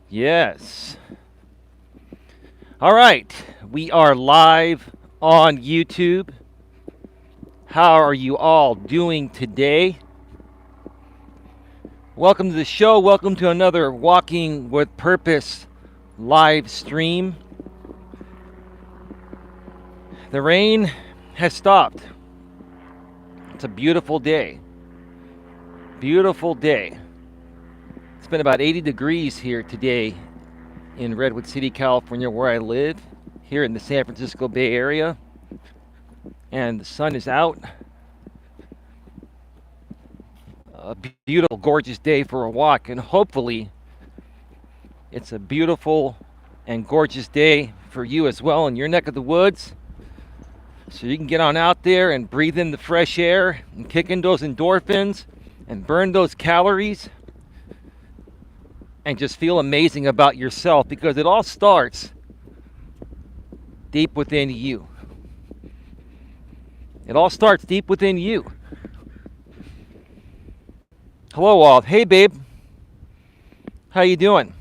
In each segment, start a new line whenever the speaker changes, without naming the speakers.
Yes. All right. We are live on YouTube. How are you all doing today? Welcome to the show. Welcome to another Walking with Purpose live stream. The rain has stopped. It's a beautiful day. Beautiful day. It's been about 80 degrees here today in Redwood City, California, where I live, here in the San Francisco Bay Area. And the sun is out. A beautiful, gorgeous day for a walk, and hopefully it's a beautiful and gorgeous day for you as well in your neck of the woods. So you can get on out there and breathe in the fresh air and kick in those endorphins and burn those calories and just feel amazing about yourself, because it all starts deep within you. It all starts deep within you. Hello all. Hey babe. How you doing?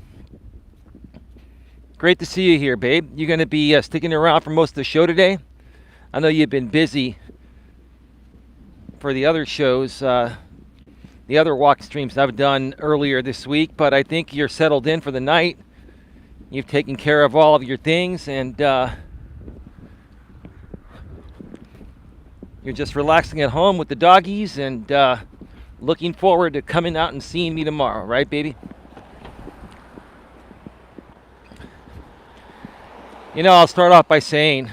Great to see you here, babe. You going to be sticking around for most of the show today? I know you've been busy for the other shows, the other walk streams I've done earlier this week, but I think you're settled in for the night. You've taken care of all of your things, and you're just relaxing at home with the doggies and looking forward to coming out and seeing me tomorrow, right, baby? You know, I'll start off by saying,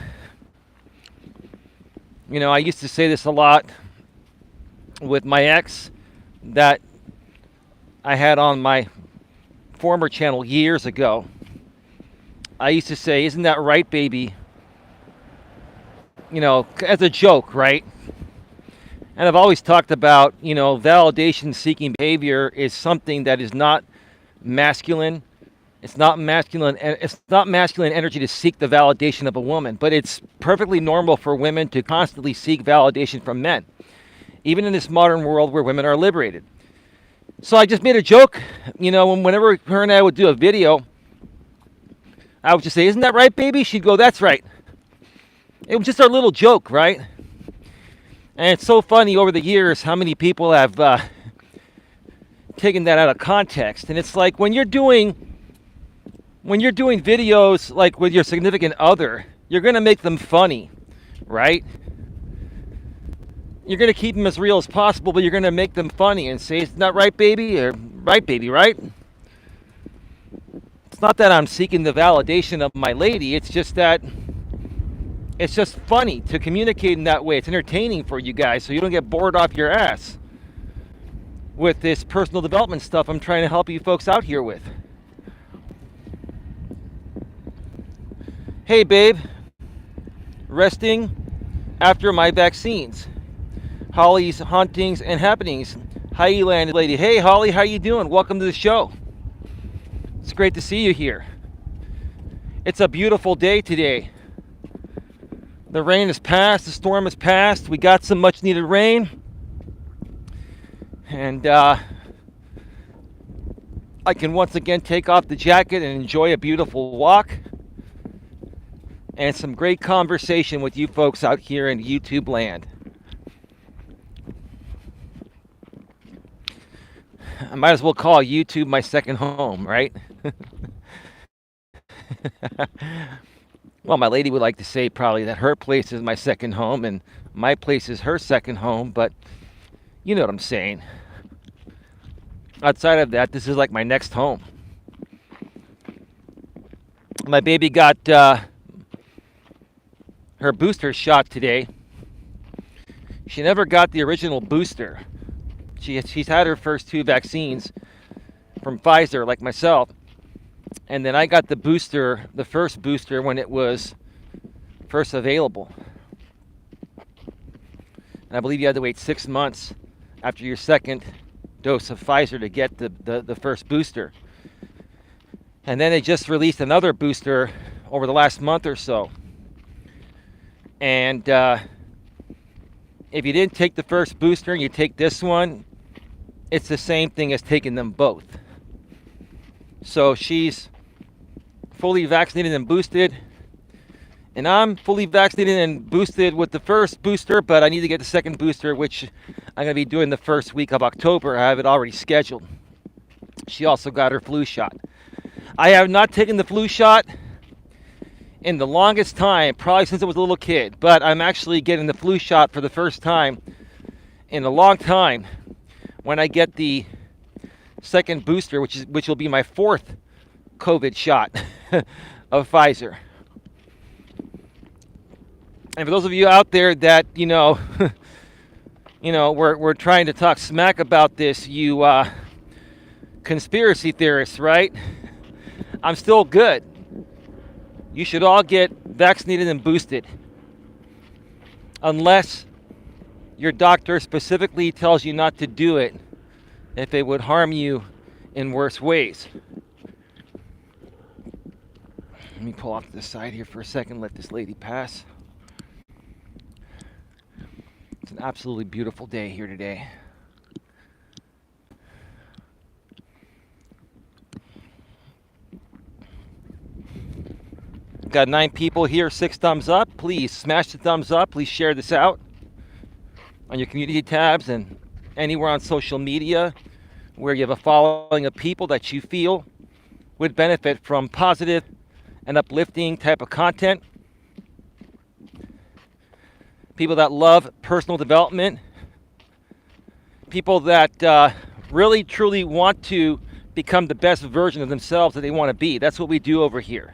you know, I used to say this a lot with my ex that I had on my former channel years ago. I used to say, isn't that right, baby? You know, as a joke, right? And I've always talked about, you know, validation-seeking behavior is something that is not masculine. It's not masculine energy to seek the validation of a woman, but it's perfectly normal for women to constantly seek validation from men, even in this modern world where women are liberated. So I just made a joke, you know, whenever her and I would do a video, I would just say, isn't that right, baby? She'd go, that's right. It was just our little joke, right? And it's so funny over the years how many people have taken that out of context. And it's like when you're doing videos like with your significant other, you're going to make them funny, right? You're going to keep them as real as possible, but you're going to make them funny and say, isn't that right, baby? Or, right, baby, right? It's not that I'm seeking the validation of my lady. It's just that it's just funny to communicate in that way. It's entertaining for you guys so you don't get bored off your ass with this personal development stuff I'm trying to help you folks out here with. Hey, babe. Resting after my vaccines. Holly's hauntings and happenings. Hi, landed lady. Hey, Holly, how you doing? Welcome to the show. It's great to see you here. It's a beautiful day today. The rain has passed. The storm has passed. We got some much needed rain. And I can once again take off the jacket and enjoy a beautiful walk and some great conversation with you folks out here in YouTube land. I might as well call YouTube my second home, right? Well, my lady would like to say probably that her place is my second home and my place is her second home, but you know what I'm saying. Outside of that, this is like my next home. My baby got her booster shot today. She never got the original booster. She's had her first two vaccines from Pfizer, like myself. And then I got the first booster when it was first available. And I believe you had to wait 6 months after your second dose of Pfizer to get the first booster. And then they just released another booster over the last month or so. And if you didn't take the first booster and you take this one, it's the same thing as taking them both. So she's fully vaccinated and boosted. And I'm fully vaccinated and boosted with the first booster, but I need to get the second booster, which I'm going to be doing the first week of October. I have it already scheduled. She also got her flu shot. I have not taken the flu shot in the longest time, probably since I was a little kid, but I'm actually getting the flu shot for the first time in a long time when I get the second booster, which will be my fourth COVID shot of Pfizer. And for those of you out there that, we're trying to talk smack about this, you conspiracy theorists, right? I'm still good. You should all get vaccinated and boosted. Unless your doctor specifically tells you not to do it if it would harm you in worse ways. Let me pull off to the side here for a second, let this lady pass. It's an absolutely beautiful day here today. Got 9 people here, 6 thumbs up. Please smash the thumbs up. Please share this out on your community tabs and anywhere on social media where you have a following of people that you feel would benefit from positive and uplifting type of content. People that love personal development. People that really, truly want to become the best version of themselves that they want to be. That's what we do over here.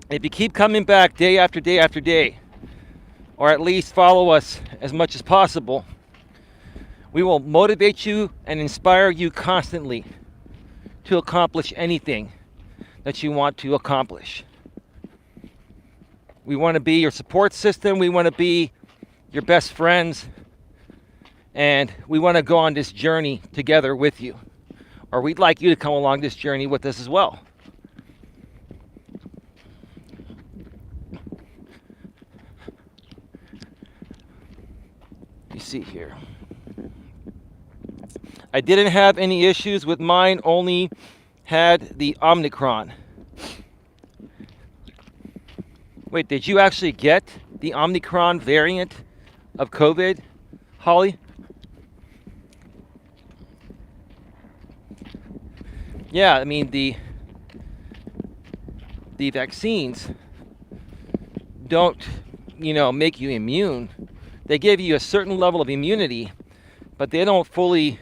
If you keep coming back day after day after day, or at least follow us as much as possible, we will motivate you and inspire you constantly to accomplish anything that you want to accomplish. We want to be your support system. We want to be your best friends. And we want to go on this journey together with you. Or we'd like you to come along this journey with us as well. You see here. I didn't have any issues with mine, only had the Omicron. Wait, did you actually get the Omicron variant of COVID, Holly? Yeah, I mean, the vaccines don't, make you immune. They give you a certain level of immunity, but they don't fully,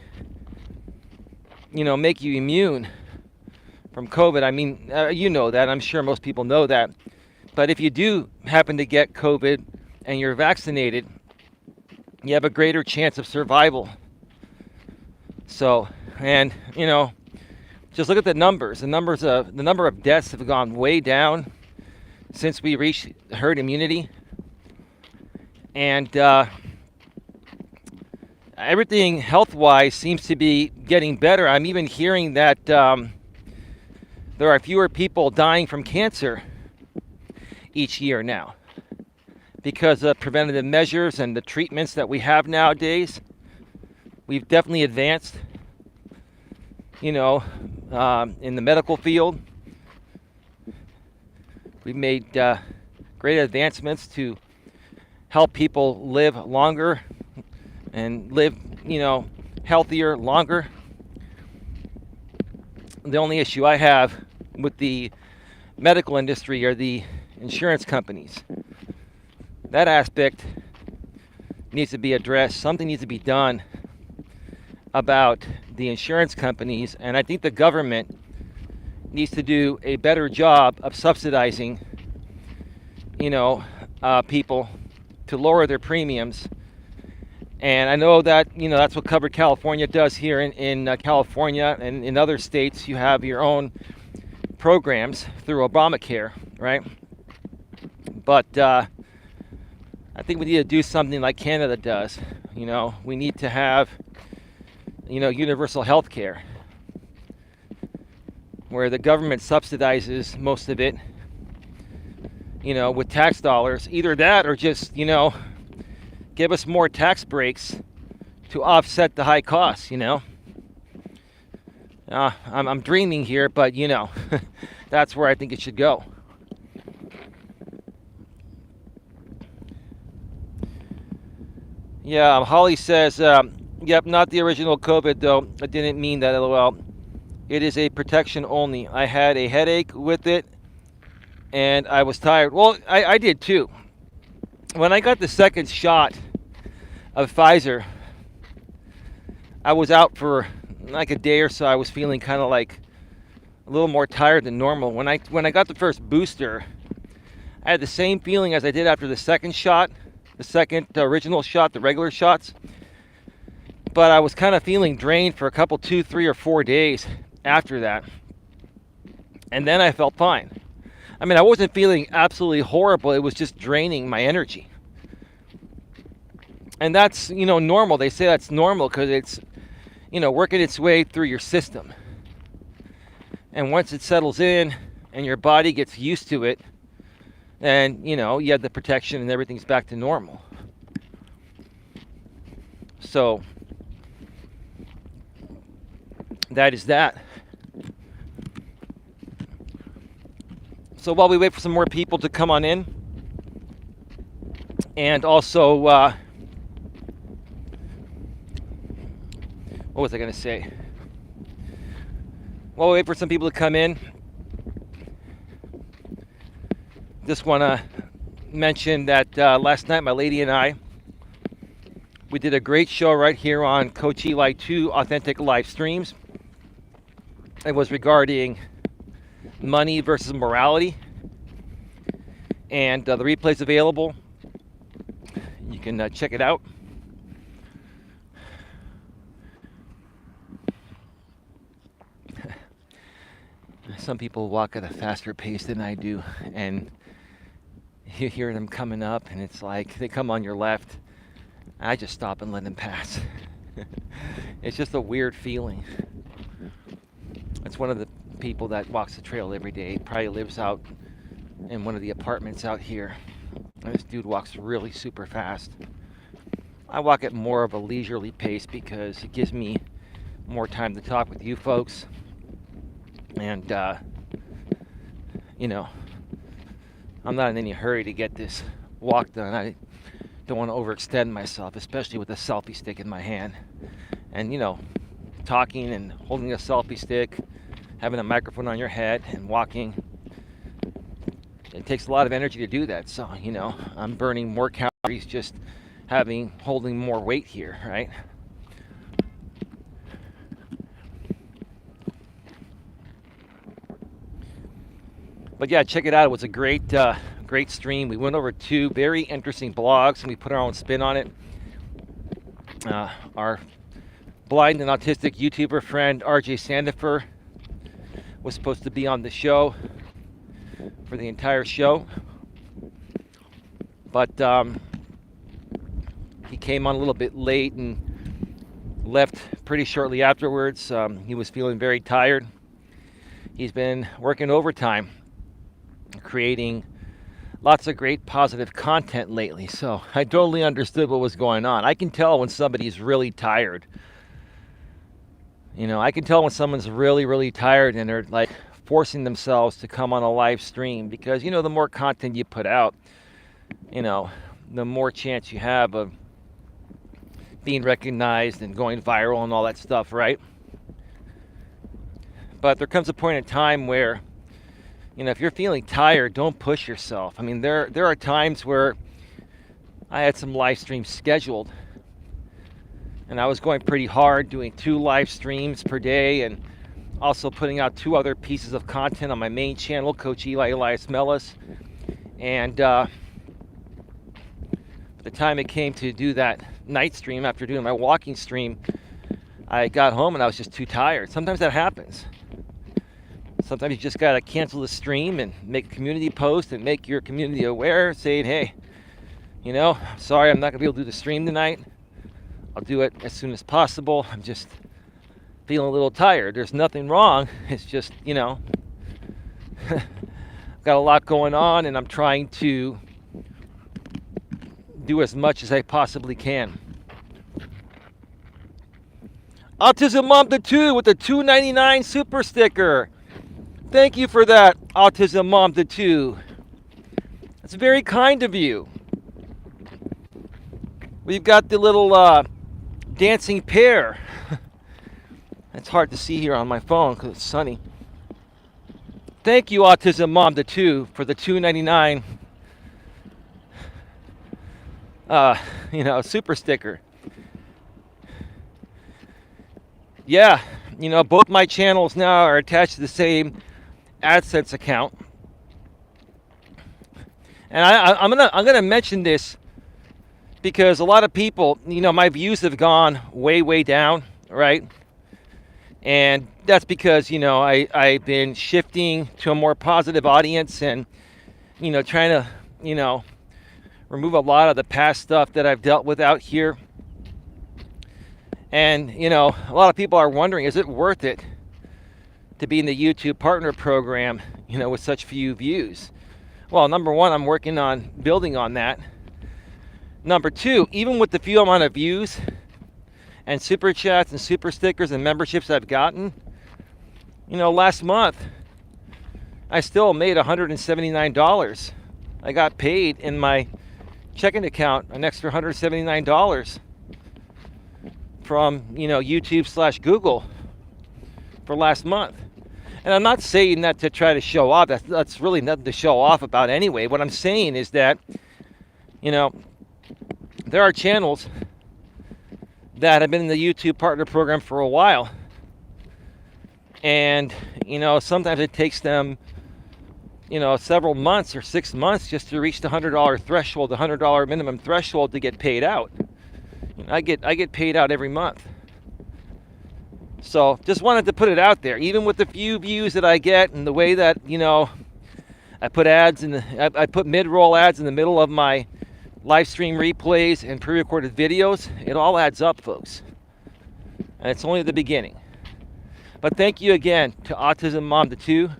make you immune from COVID. I mean, you know that. I'm sure most people know that. But if you do happen to get COVID and you're vaccinated, you have a greater chance of survival. So, and, just look at the numbers. The number of deaths have gone way down since we reached herd immunity. And everything health-wise seems to be getting better. I'm even hearing that there are fewer people dying from cancer each year now because of preventative measures and the treatments that we have nowadays. We've definitely advanced, in the medical field. We've made great advancements to help people live longer and live, healthier longer. The only issue I have with the medical industry are the insurance companies. That aspect needs to be addressed. Something needs to be done about the insurance companies, and I think the government needs to do a better job of subsidizing, people to lower their premiums. And I know that, that's what Covered California does here in California, and in other states you have your own programs through Obamacare, right? But I think we need to do something like Canada does. We need to have, universal health care where the government subsidizes most of it, with tax dollars. Either that or just, give us more tax breaks to offset the high costs, I'm dreaming here, but that's where I think it should go. Yeah, Holly says, yep, not the original COVID though. I didn't mean that, lol. It is a protection only. I had a headache with it and I was tired. Well, I did too. When I got the second shot of Pfizer, I was out for like a day or so. I was feeling kind of like a little more tired than normal. When I got the first booster, I had the same feeling as I did after the second shot, the original shot, the regular shots. But I was kind of feeling drained for a couple, 2, 3, or 4 days after that. And then I felt fine. I mean, I wasn't feeling absolutely horrible. It was just draining my energy. And that's, normal. They say that's normal because it's, working its way through your system. And once it settles in and your body gets used to it, then, you have the protection and everything's back to normal. So, that is that. So while we wait for some more people to come on in, and also, what was I going to say? While we wait for some people to come in, just want to mention that last night my lady and I, we did a great show right here on Coach Eli 2 Authentic Live Streams. It was regarding money versus morality, and the replay's available. You can check it out. Some people walk at a faster pace than I do, and you hear them coming up, and it's like they come on your left. I just stop and let them pass. It's just a weird feeling. It's one of the people that walks the trail every day. Probably lives out in one of the apartments out here. And this dude walks really super fast. I walk at more of a leisurely pace because it gives me more time to talk with you folks. And, I'm not in any hurry to get this walk done. I don't want to overextend myself, especially with a selfie stick in my hand. And, talking and holding a selfie stick, having a microphone on your head and walking, it takes a lot of energy to do that. So, I'm burning more calories just holding more weight here, right? But yeah, check it out. It was a great stream. We went over 2 very interesting blogs and we put our own spin on it. Our blind and autistic YouTuber friend RJ Sandifer was supposed to be on the show for the entire show, but he came on a little bit late and left pretty shortly afterwards. He was feeling very tired. He's been working overtime, creating lots of great positive content lately, so I totally understood what was going on. I can tell when somebody's really tired. I can tell when someone's really, really tired and they're like forcing themselves to come on a live stream because, the more content you put out, the more chance you have of being recognized and going viral and all that stuff, right? But there comes a point in time where, if you're feeling tired, don't push yourself. I mean, there are times where I had some live streams scheduled and I was going pretty hard, doing 2 live streams per day and also putting out 2 other pieces of content on my main channel, Coach Eli, Elias, Melas. And by the time it came to do that night stream after doing my walking stream, I got home and I was just too tired. Sometimes that happens. Sometimes you just gotta cancel the stream and make a community post and make your community aware, saying, hey, sorry, I'm not gonna be able to do the stream tonight. I'll do it as soon as possible. I'm just feeling a little tired. There's nothing wrong. It's just, I've got a lot going on and I'm trying to do as much as I possibly can. Autism Mom to 2 with the $2.99 super sticker. Thank you for that, Autism Mom to 2. That's very kind of you. We've got the little dancing pear. It's hard to see here on my phone because it's sunny. Thank you, Autism Mom to 2, for the $2.99 super sticker. Yeah, both my channels now are attached to the same AdSense account. And I'm gonna mention this because a lot of people, my views have gone way down, right? And that's because, I've been shifting to a more positive audience and, trying to, remove a lot of the past stuff that I've dealt with out here. And, a lot of people are wondering, is it worth it to be in the YouTube partner program, with such few views? Well, number one, I'm working on building on that. Number two, even with the few amount of views and super chats and super stickers and memberships I've gotten, last month, I still made $179. I got paid in my checking account an extra $179 from, YouTube/Google for last month. And I'm not saying that to try to show off. That's really nothing to show off about anyway. What I'm saying is that, there are channels that have been in the YouTube partner program for a while. And, sometimes it takes them, several months or 6 months just to reach the $100 threshold, the $100 minimum threshold to get paid out. I get paid out every month. So just wanted to put it out there. Even with the few views that I get and the way that, I put ads I put mid-roll ads in the middle of my live stream replays and pre-recorded videos, it all adds up, folks. And it's only the beginning. But thank you again to Autism Mom to 2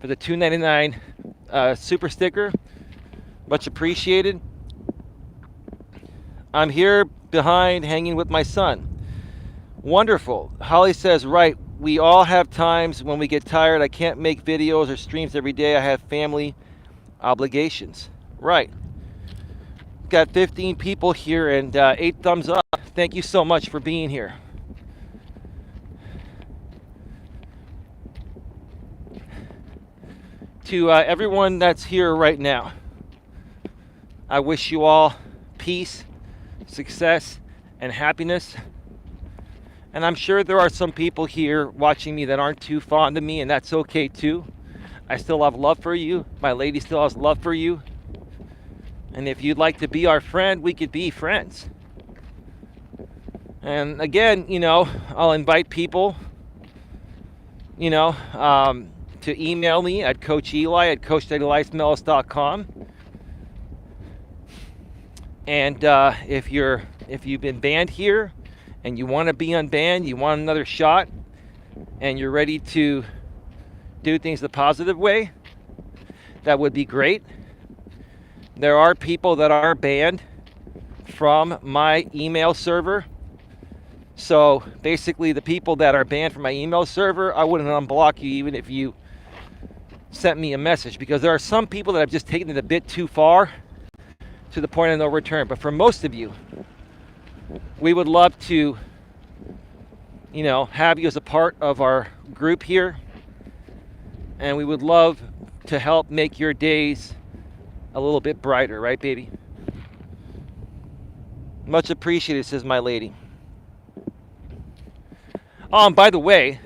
for the $2.99 super sticker. Much appreciated. I'm here behind hanging with my son. Wonderful. Holly says, right, we all have times when we get tired. I can't make videos or streams every day. I have family obligations. Right. Got 15 people here and 8 thumbs up. Thank you so much for being here. To everyone that's here right now, I wish you all peace, success, and happiness. And I'm sure there are some people here watching me that aren't too fond of me, and that's okay too. I still have love for you. My lady still has love for you. And if you'd like to be our friend, we could be friends. And again, I'll invite people, to email me at Coach Eli at coacheli@melas.com. And if you've been banned here and you want to be unbanned, you want another shot, and you're ready to do things the positive way, that would be great. There are people that are banned from my email server. So basically the people that are banned from my email server, I wouldn't unblock you even if you sent me a message, because there are some people that have just taken it a bit too far to the point of no return. But for most of you, we would love to, have you as a part of our group here. And we would love to help make your days a little bit brighter, right, baby? Much appreciated, says my lady. Oh, and by the way,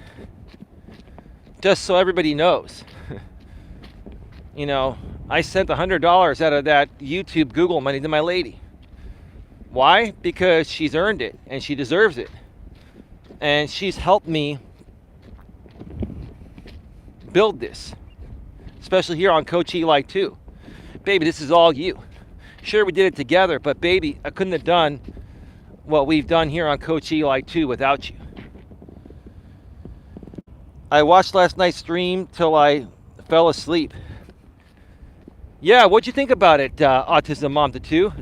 just so everybody knows, I sent $100 out of that YouTube Google money to my lady. Why? Because she's earned it and she deserves it. And she's helped me build this, especially here on Coach Eli too. Baby, this is all you. Sure, we did it together, but baby, I couldn't have done what we've done here on Coach Eli 2 without you. I watched last night's stream till I fell asleep. Yeah, what'd you think about it, Autism Mom to 2?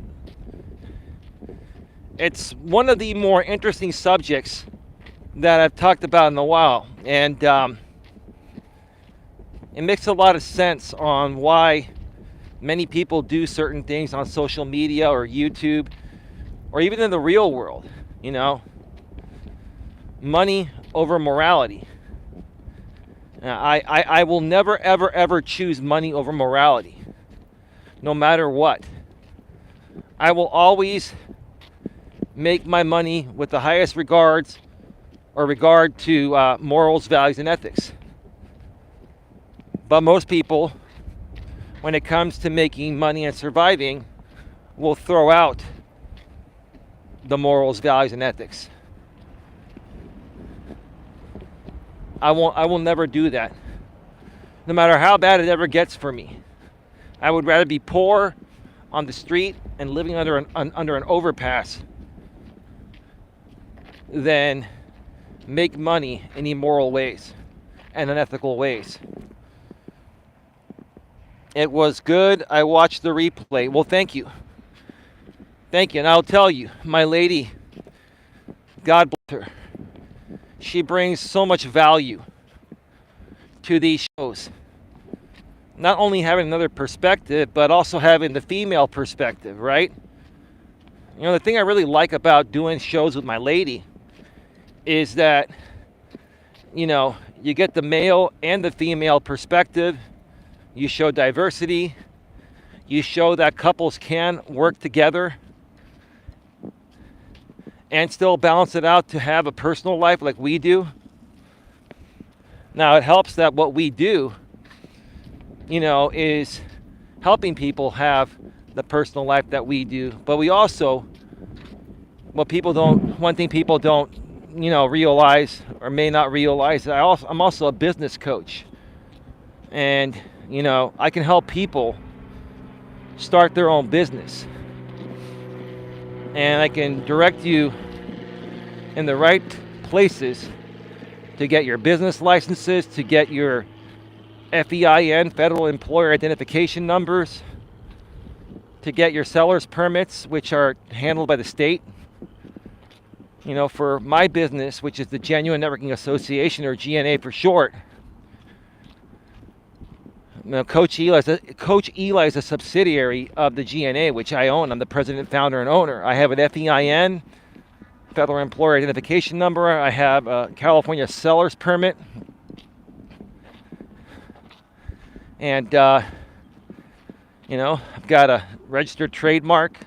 It's one of the more interesting subjects that I've talked about in a while, and it makes a lot of sense on why many people do certain things on social media or YouTube or even in the real world. You know, money over morality. I will never, ever, ever choose money over morality, no matter what. I will always make my money with the highest regards or regard to morals, values, and ethics. But most people, when it comes to making money and surviving, will throw out the morals, values, and ethics. I will never do that, no matter how bad it ever gets for me. I would rather be poor on the street and living under an overpass than make money in immoral ways and unethical ways. It was good. I watched the replay. Well, thank you. Thank you. And I'll tell you, my lady, God bless her, she brings so much value to these shows. Not only having another perspective, but also having the female perspective, right? You know, the thing I really like about doing shows with my lady is that, you know, you get the male and the female perspective. You show diversity. You show that couples can work together and still balance it out to have a personal life like we do. Now, it helps that what we do, you know, is helping people have the personal life that we do. But we also, one thing people don't, you know, realize or may not realize, I'm also a business coach. And, you know, I can help people start their own business. And I can direct you in the right places to get your business licenses, to get your FEIN, Federal Employer Identification Numbers, to get your seller's permits, which are handled by the state. You know, for my business, which is the Genuine Networking Association, or GNA for short, you know, Coach Eli is a subsidiary of the GNA, which I own. I'm the president, founder, and owner. I have an FEIN, Federal Employer Identification Number. I have a California seller's permit. And, you know, I've got a registered trademark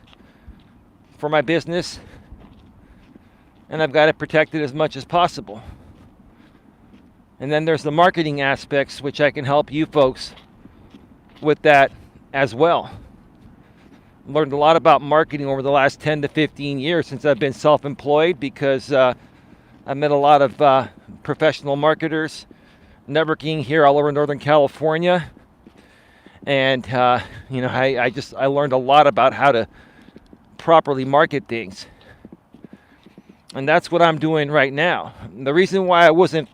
for my business. And I've got it protected as much as possible. And then there's the marketing aspects, which I can help you folks with that as well. Learned a lot about marketing over the last 10 to 15 years since I've been self-employed, because I've met a lot of professional marketers networking here all over Northern California. And, you know, I learned a lot about how to properly market things. And that's what I'm doing right now. The reason why I wasn't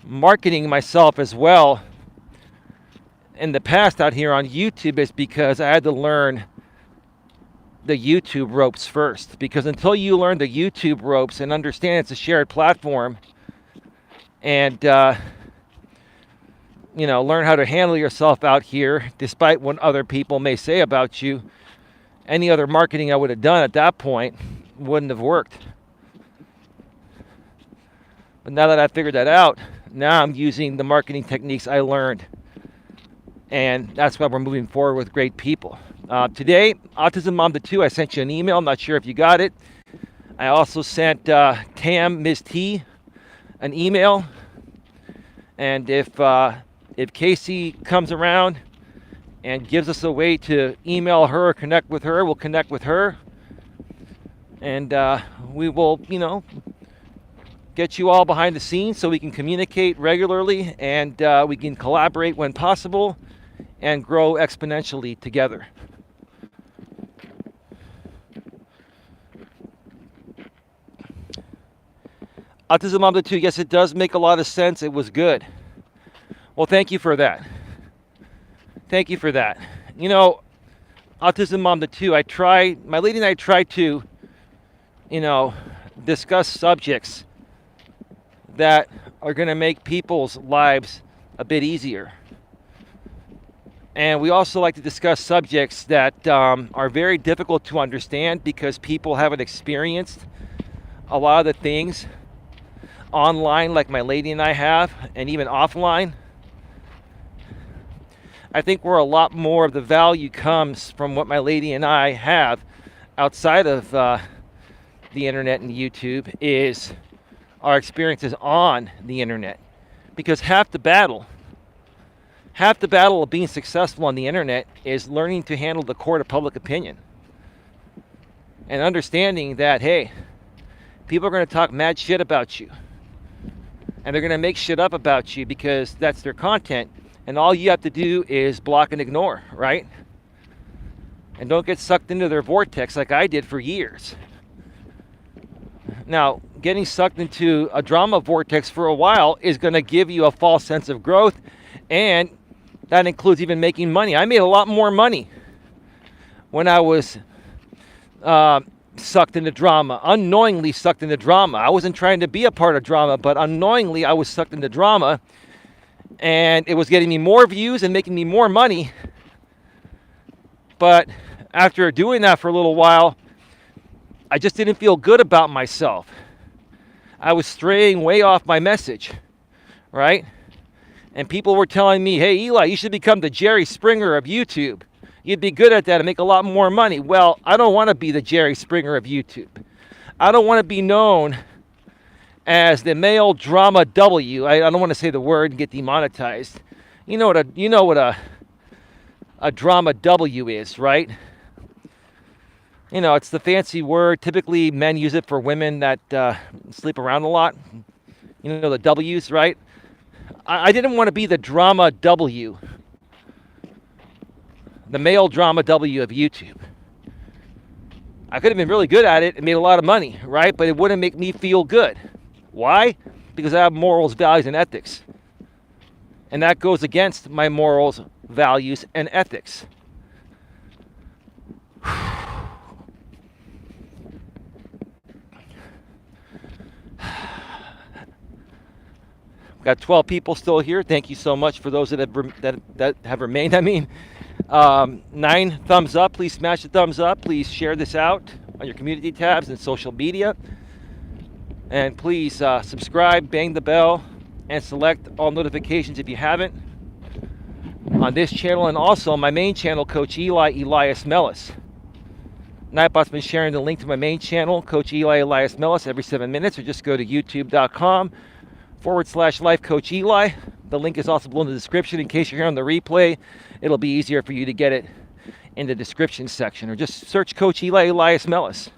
marketing myself as well in the past out here on YouTube is because I had to learn the YouTube ropes first. Because until you learn the YouTube ropes and understand it's a shared platform, and you know, learn how to handle yourself out here, despite what other people may say about you, any other marketing I would have done at that point wouldn't have worked. But now that I figured that out, now I'm using the marketing techniques I learned. And that's why we're moving forward with great people. Today, Autism Mom to 2, I sent you an email. I'm not sure if you got it. I also sent Ms. T an email. And if Casey comes around and gives us a way to email her or connect with her, we'll connect with her. And we will, you know, get you all behind the scenes so we can communicate regularly, and we can collaborate when possible and grow exponentially together. Autism Mom to 2, yes, it does make a lot of sense. It was good. Well, thank you for that. Thank you for that. You know, Autism Mom to 2, my lady and I try to, you know, discuss subjects that are going to make people's lives a bit easier. And we also like to discuss subjects that are very difficult to understand because people haven't experienced a lot of the things online like my lady and I have, and even offline. I think where a lot more of the value comes from what my lady and I have outside of the internet and YouTube is our experiences on the internet. Because half the battle of being successful on the internet is learning to handle the court of public opinion. And understanding that, hey, people are going to talk mad shit about you. And they're going to make shit up about you because that's their content. And all you have to do is block and ignore, right? And don't get sucked into their vortex like I did for years. Now, getting sucked into a drama vortex for a while is going to give you a false sense of growth, and that includes even making money. I made a lot more money when I was sucked into drama, unknowingly sucked into drama. I wasn't trying to be a part of drama, but unknowingly I was sucked into drama, and it was getting me more views and making me more money. But after doing that for a little while, I just didn't feel good about myself. I was straying way off my message, right? And people were telling me, hey, Eli, you should become the Jerry Springer of YouTube. You'd be good at that and make a lot more money. Well, I don't want to be the Jerry Springer of YouTube. I don't want to be known as the male drama W. I don't want to say the word and get demonetized. You know what a drama W is, right? You know, it's the fancy word. Typically, men use it for women that sleep around a lot. You know, the W's, right? I didn't want to be the drama W, the male drama W of YouTube. I could have been really good at it and made a lot of money, right? But it wouldn't make me feel good. Why? Because I have morals, values, and ethics. And that goes against my morals, values, and ethics. Got 12 people still here. Thank you so much for those that have remained. 9 thumbs up. Please smash the thumbs up. Please share this out on your community tabs and social media. And please subscribe, bang the bell, and select all notifications if you haven't on this channel, and also my main channel, Coach Eli, Elias, Melas. Nightbot's been sharing the link to my main channel, Coach Eli, Elias, Melas, every 7 minutes, or just go to youtube.com/Life Coach Eli. The link is also below in the description. In case you're here on the replay, it'll be easier for you to get it in the description section, or just search Coach Eli, Elias, Melas.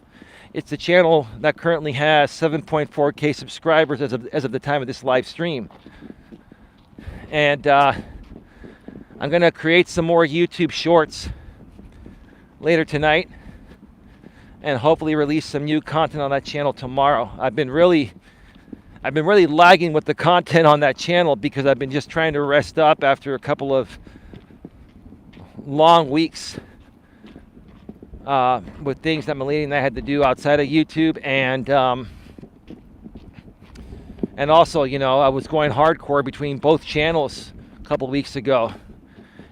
It's the channel that currently has 7.4K subscribers as of the time of this live stream. And I'm going to create some more YouTube shorts later tonight and hopefully release some new content on that channel tomorrow. I've been really lagging with the content on that channel because I've been just trying to rest up after a couple of long weeks with things that my lady and I had to do outside of YouTube, and also, you know, I was going hardcore between both channels a couple of weeks ago,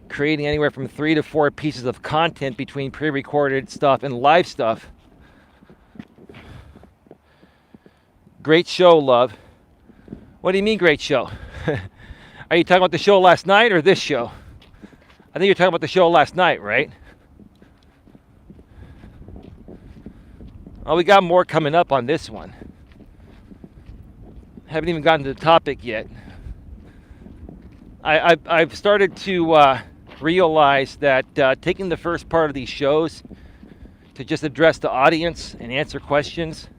creating anywhere from 3 to 4 pieces of content between pre-recorded stuff and live stuff. Great show, love. What do you mean, great show? Are you talking about the show last night or this show? I think you're talking about the show last night, right? Oh, we got more coming up on this one. Haven't even gotten to the topic yet. I've started to realize that taking the first part of these shows to just address the audience and answer questions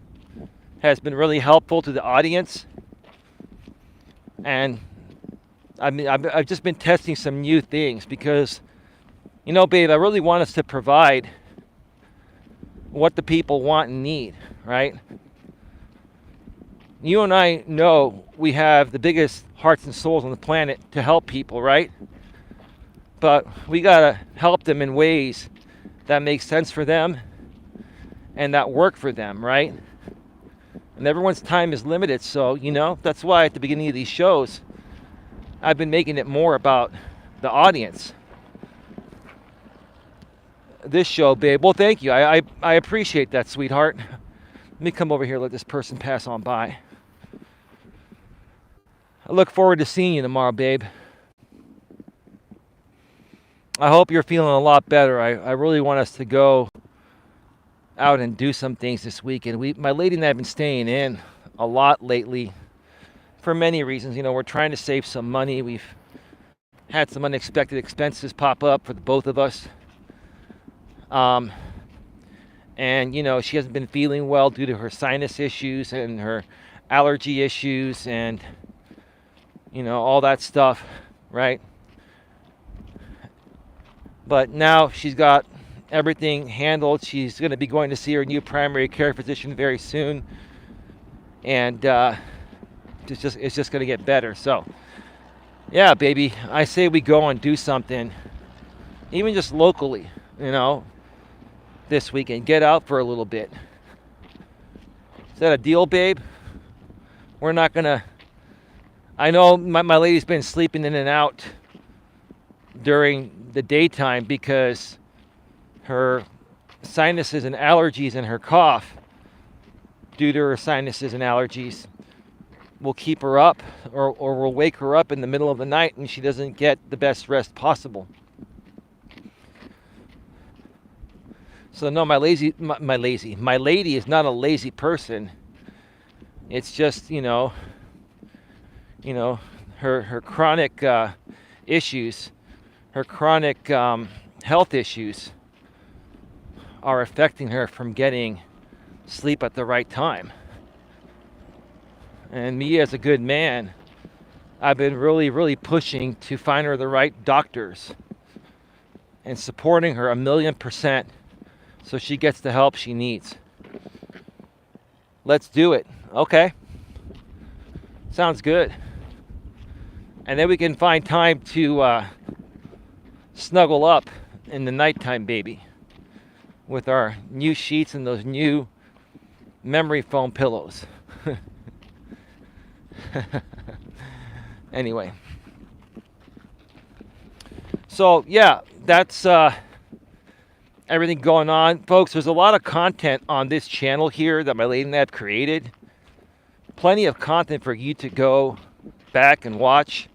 has been really helpful to the audience. And I mean, I've just been testing some new things because, you know, babe, I really want us to provide what the people want and need, right? You and I know we have the biggest hearts and souls on the planet to help people, right? But we gotta help them in ways that make sense for them and that work for them, right? And everyone's time is limited. So, that's why at the beginning of these shows, I've been making it more about the audience. This show, babe. Well, thank you. I appreciate that, sweetheart. Let me come over here, let this person pass on by. I look forward to seeing you tomorrow, babe. I hope you're feeling a lot better. I really want us to go out and do some things this weekend. My lady and I have been staying in a lot lately for many reasons. We're trying to save some money. We've had some unexpected expenses pop up for the both of us. And, she hasn't been feeling well due to her sinus issues and her allergy issues and, all that stuff, right? But now she's got everything handled. She's going to be going to see her new primary care physician very soon. And it's just going to get better. So, yeah, baby, I say we go and do something, even just locally, this weekend. Get out for a little bit. Is that a deal, babe? We're not going to... I know my lady's been sleeping in and out during the daytime because her sinuses and allergies and her cough due to her sinuses and allergies will keep her up or will wake her up in the middle of the night and she doesn't get the best rest possible. So no, my lady is not a lazy person. It's just, her chronic issues, her chronic health issues are affecting her from getting sleep at the right time. And me as a good man, I've been really, really pushing to find her the right doctors and supporting her 1,000,000% so she gets the help she needs. Let's do it. Okay. Sounds good. And then we can find time to snuggle up in the nighttime, baby, with our new sheets and those new memory foam pillows. Anyway. So, yeah, that's everything going on. Folks, there's a lot of content on this channel here that my lady and I have created. Plenty of content for you to go back and watch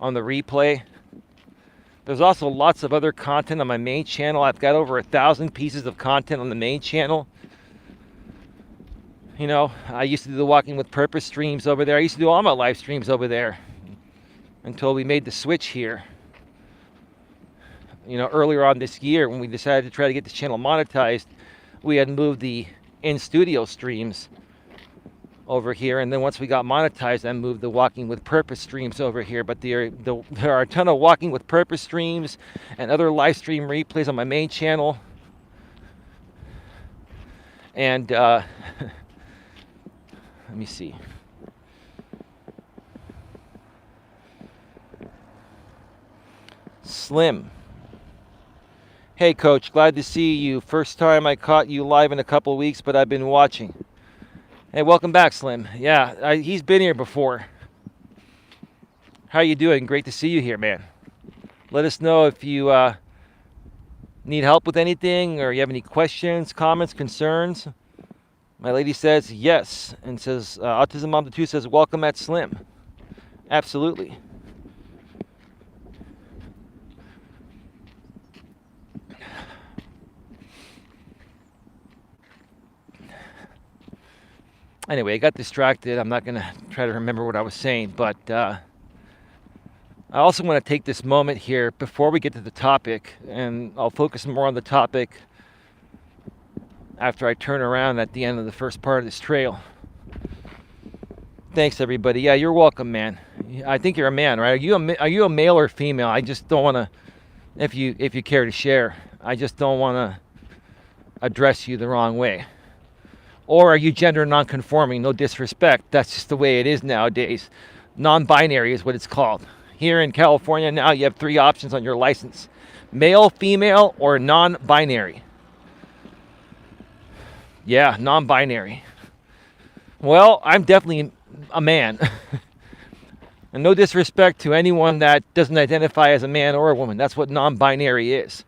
on the replay. There's also lots of other content on my main channel. I've got over 1,000 pieces of content on the main channel. I used to do the Walking with Purpose streams over there. I used to do all my live streams over there until we made the switch here. Earlier on this year when we decided to try to get this channel monetized, we had moved the in-studio streams over here, and then once we got monetized, I moved the Walking with Purpose streams over here. But there are a ton of Walking with Purpose streams and other live stream replays on my main channel. And let me see. Slim. Hey, Coach, glad to see you. First time I caught you live in a couple of weeks, but I've been watching. Hey, welcome back, Slim. Yeah, he's been here before. How you doing? Great to see you here, man. Let us know if you need help with anything or you have any questions, comments, concerns. My lady says yes and says, Autism Mom 2 says, welcome at Slim. Absolutely. Anyway, I got distracted. I'm not going to try to remember what I was saying, but I also want to take this moment here before we get to the topic, and I'll focus more on the topic after I turn around at the end of the first part of this trail. Thanks, everybody. Yeah, you're welcome, man. I think you're a man, right? Are you a male or female? I just don't want to, if you care to share, I just don't want to address you the wrong way. Or are you gender non-conforming? No disrespect. That's just the way it is nowadays. Non-binary is what it's called. Here in California now, you have 3 options on your license. Male, female, or non-binary. Yeah, non-binary. Well, I'm definitely a man. And no disrespect to anyone that doesn't identify as a man or a woman. That's what non-binary is.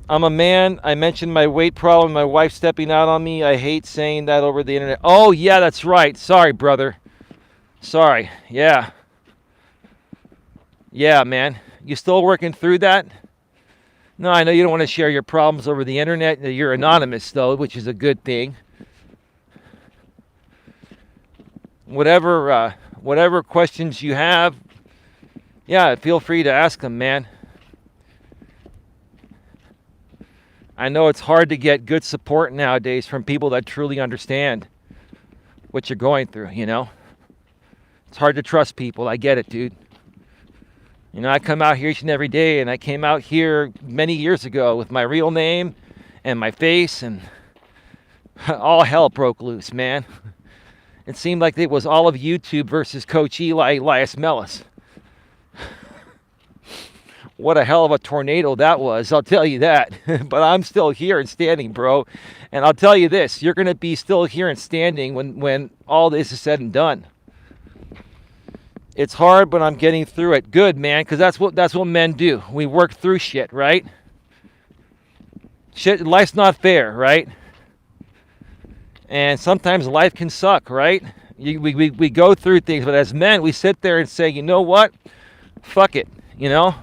I'm a man. I mentioned my weight problem, my wife stepping out on me. I hate saying that over the internet. Oh, yeah, that's right. Sorry, brother. Sorry. Yeah. Yeah, man. You still working through that? No, I know you don't want to share your problems over the internet. You're anonymous, though, which is a good thing. Whatever questions you have, yeah, feel free to ask them, man. I know it's hard to get good support nowadays from people that truly understand what you're going through, you know? It's hard to trust people. I get it, dude. You know, I come out here each and every day, and I came out here many years ago with my real name and my face, and all hell broke loose, man. It seemed like it was all of YouTube versus Coach Eli, Elias, Melas. What a hell of a tornado that was, I'll tell you that. But I'm still here and standing, bro. And I'll tell you this, you're going to be still here and standing when all this is said and done. It's hard, but I'm getting through it. Good, man, because that's what men do. We work through shit, right? Life's not fair, right? And sometimes life can suck, right? We go through things, but as men, we sit there and say, you know what? Fuck it, you know?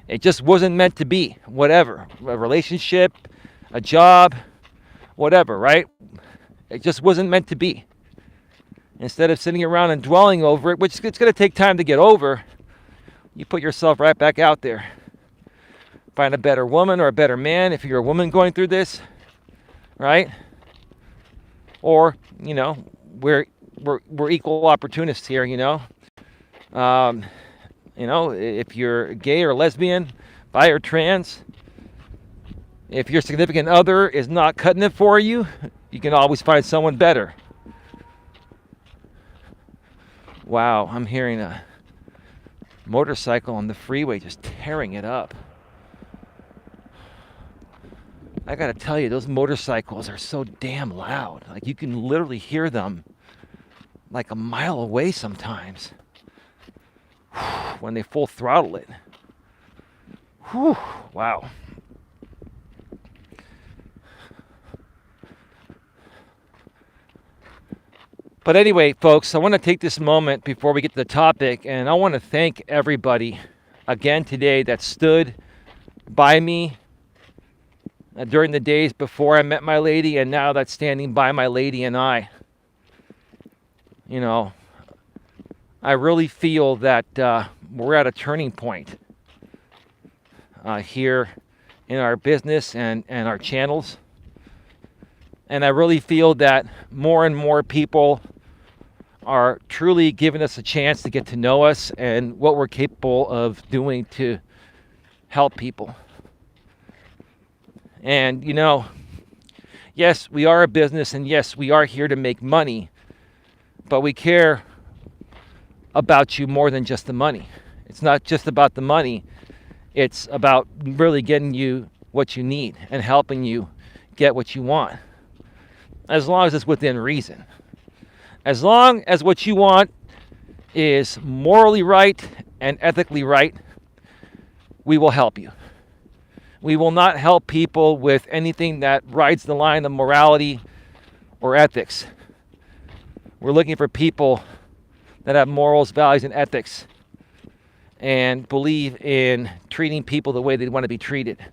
It just wasn't meant to be, whatever. A relationship, a job, whatever, right? It just wasn't meant to be. Instead of sitting around and dwelling over it, which it's going to take time to get over, you put yourself right back out there. Find a better woman or a better man if you're a woman going through this, right? Or, you know, we're equal opportunists here, you know. You know, if you're gay or lesbian, bi or trans, if your significant other is not cutting it for you, you can always find someone better. Wow, I'm hearing a motorcycle on the freeway just tearing it up. I gotta tell you, those motorcycles are so damn loud. Like, you can literally hear them like a mile away sometimes when they full throttle it. Whew, wow. But anyway, folks, I want to take this moment before we get to the topic, and I want to thank everybody again today that stood by me during the days before I met my lady, and now that's standing by my lady and I. You know, I really feel that we're at a turning point here in our business and our channels. And I really feel that more and more people are truly giving us a chance to get to know us and what we're capable of doing to help people. And, you know, yes, we are a business, and yes, we are here to make money, but we care about you more than just the money. It's not just about the money. It's about really getting you what you need and helping you get what you want, as long as it's within reason. As long as what you want is morally right and ethically right, we will help you. We will not help people with anything that rides the line of morality or ethics. We're looking for people that have morals, values, and ethics and believe in treating people the way they want to be treated,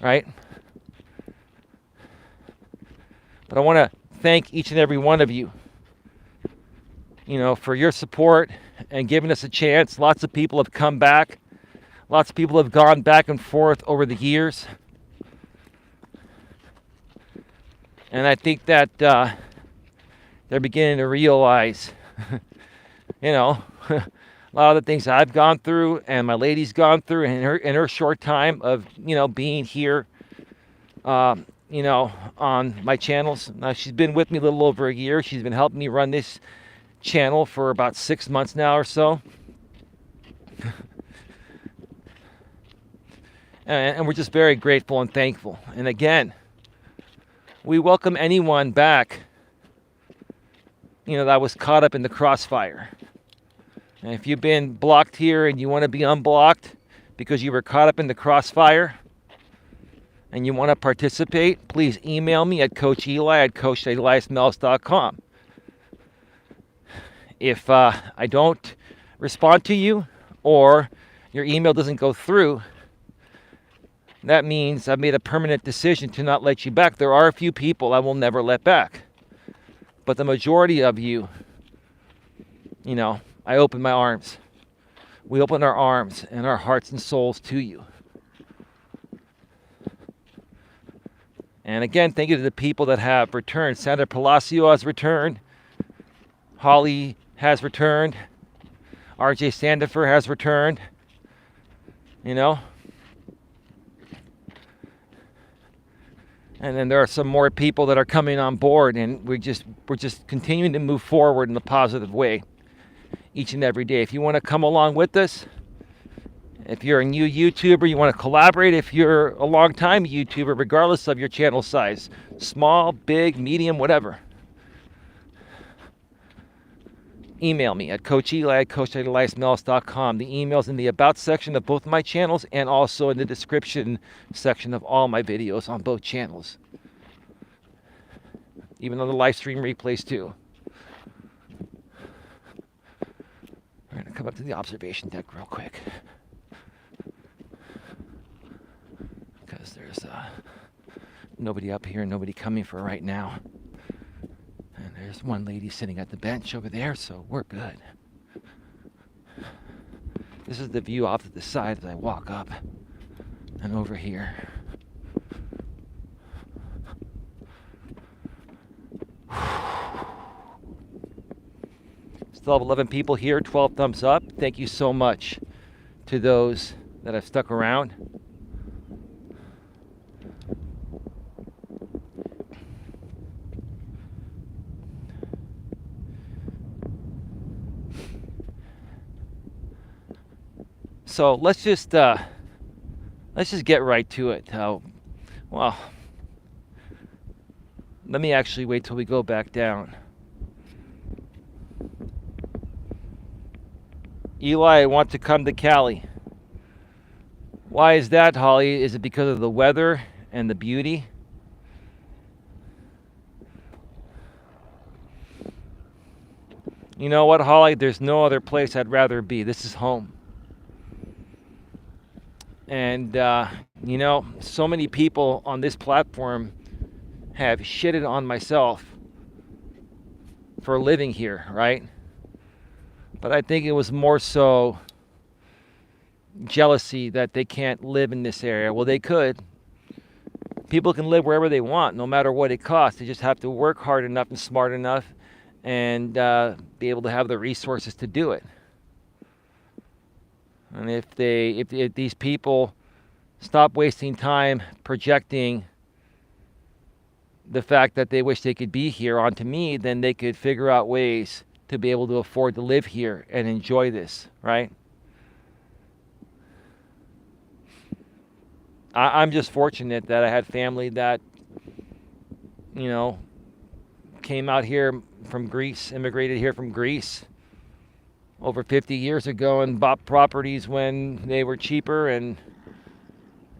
right? But I want to thank each and every one of you, you know, for your support and giving us a chance. Lots of people have come back. Lots of people have gone back and forth over the years. And I think that they're beginning to realize, you know, a lot of the things I've gone through and my lady's gone through in her short time of, you know, being here, you know, on my channels. She's been with me a little over a year. She's been helping me run this channel for about 6 months now or so. And we're just very grateful and thankful. And again, We welcome anyone back, that was caught up in the crossfire. And if you've been blocked here and you want to be unblocked because you were caught up in the crossfire and you want to participate, please email me at Coach Eli at coacheli@melas.com. If I don't respond to you or your email doesn't go through, that means I've made a permanent decision to not let you back. There are a few people I will never let back. But the majority of you, I open my arms. We open our arms and our hearts and souls to you. And again, thank you to the people that have returned. Sandra Palacio has returned. Holly has returned. RJ Sandifer has returned. And then there are some more people that are coming on board, and we're just continuing to move forward in a positive way each and every day. If you want to come along with us, if you're a new YouTuber, you want to collaborate, if you're a long-time YouTuber, regardless of your channel size, small, big, medium, whatever, email me at coacheli at coacheli@melas.com. The email's in the About section of both my channels and also in the description section of all my videos on both channels. Even on the live stream replays too. We're going to come up to the observation deck real quick. Because there's nobody up here, nobody coming for right now. And there's one lady sitting at the bench over there, so we're good. This is the view off to the side as I walk up and over here. Still have 11 people here, 12 thumbs up. Thank you so much to those that have stuck around. So let's just get right to it. Well, let me actually wait till we go back down. Eli, I want to come to Cali. Why is that, Holly? Is it because of the weather and the beauty? You know what, Holly? There's no other place I'd rather be. This is home. And, so many people on this platform have shitted on myself for living here, right? But I think it was more so jealousy that they can't live in this area. Well, they could. People can live wherever they want, no matter what it costs. They just have to work hard enough and smart enough and be able to have the resources to do it. And if these people stop wasting time projecting the fact that they wish they could be here onto me, then they could figure out ways to be able to afford to live here and enjoy this, right? I'm just fortunate that I had family that, came out here from Greece, immigrated here from Greece over 50 years ago and bought properties when they were cheaper. And,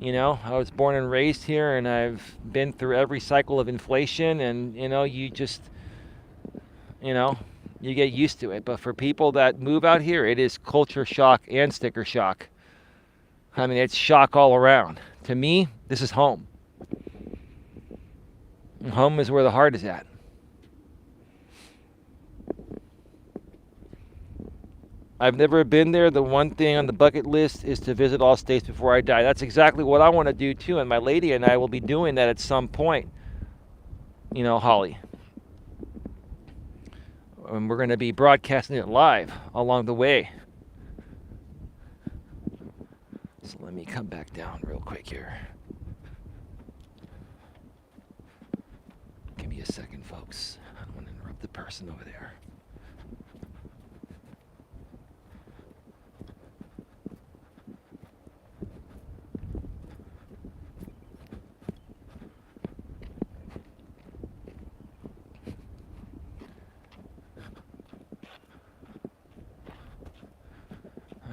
I was born and raised here, and I've been through every cycle of inflation, and, you just, you get used to it. But for people that move out here, it is culture shock and sticker shock. I mean, it's shock all around. To me, this is home. And home is where the heart is at. I've never been there. The one thing on the bucket list is to visit all states before I die. That's exactly what I want to do too, and my lady and I will be doing that at some point. Holly. And we're going to be broadcasting it live along the way. So let me come back down real quick here. Give me a second, folks. I don't want to interrupt the person over there.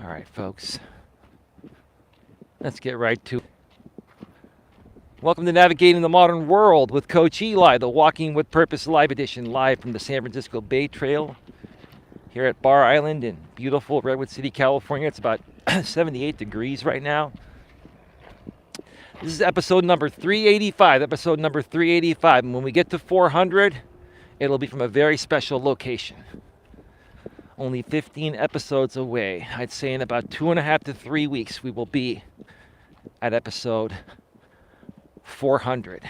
All right, folks. Let's get right to it. Welcome to Navigating the Modern World with Coach Eli, the Walking with Purpose Live Edition, live from the San Francisco Bay Trail here at Bar Island in beautiful Redwood City, California. It's about 78 degrees right now. This is episode number 385, And when we get to 400, it'll be from a very special location. Only 15 episodes away. I'd say in about 2.5 to 3 weeks, we will be at episode 400.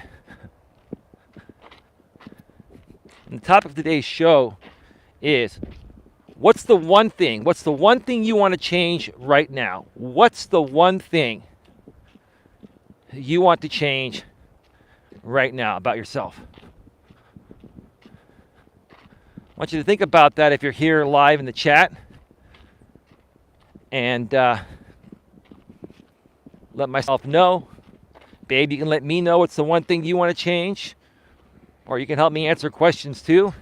And the topic of today's show is, what's the one thing you want to change right now? What's the one thing you want to change right now about yourself? I want you to think about that if you're here live in the chat. And let myself know. Babe, you can let me know what's the one thing you want to change. Or you can help me answer questions too.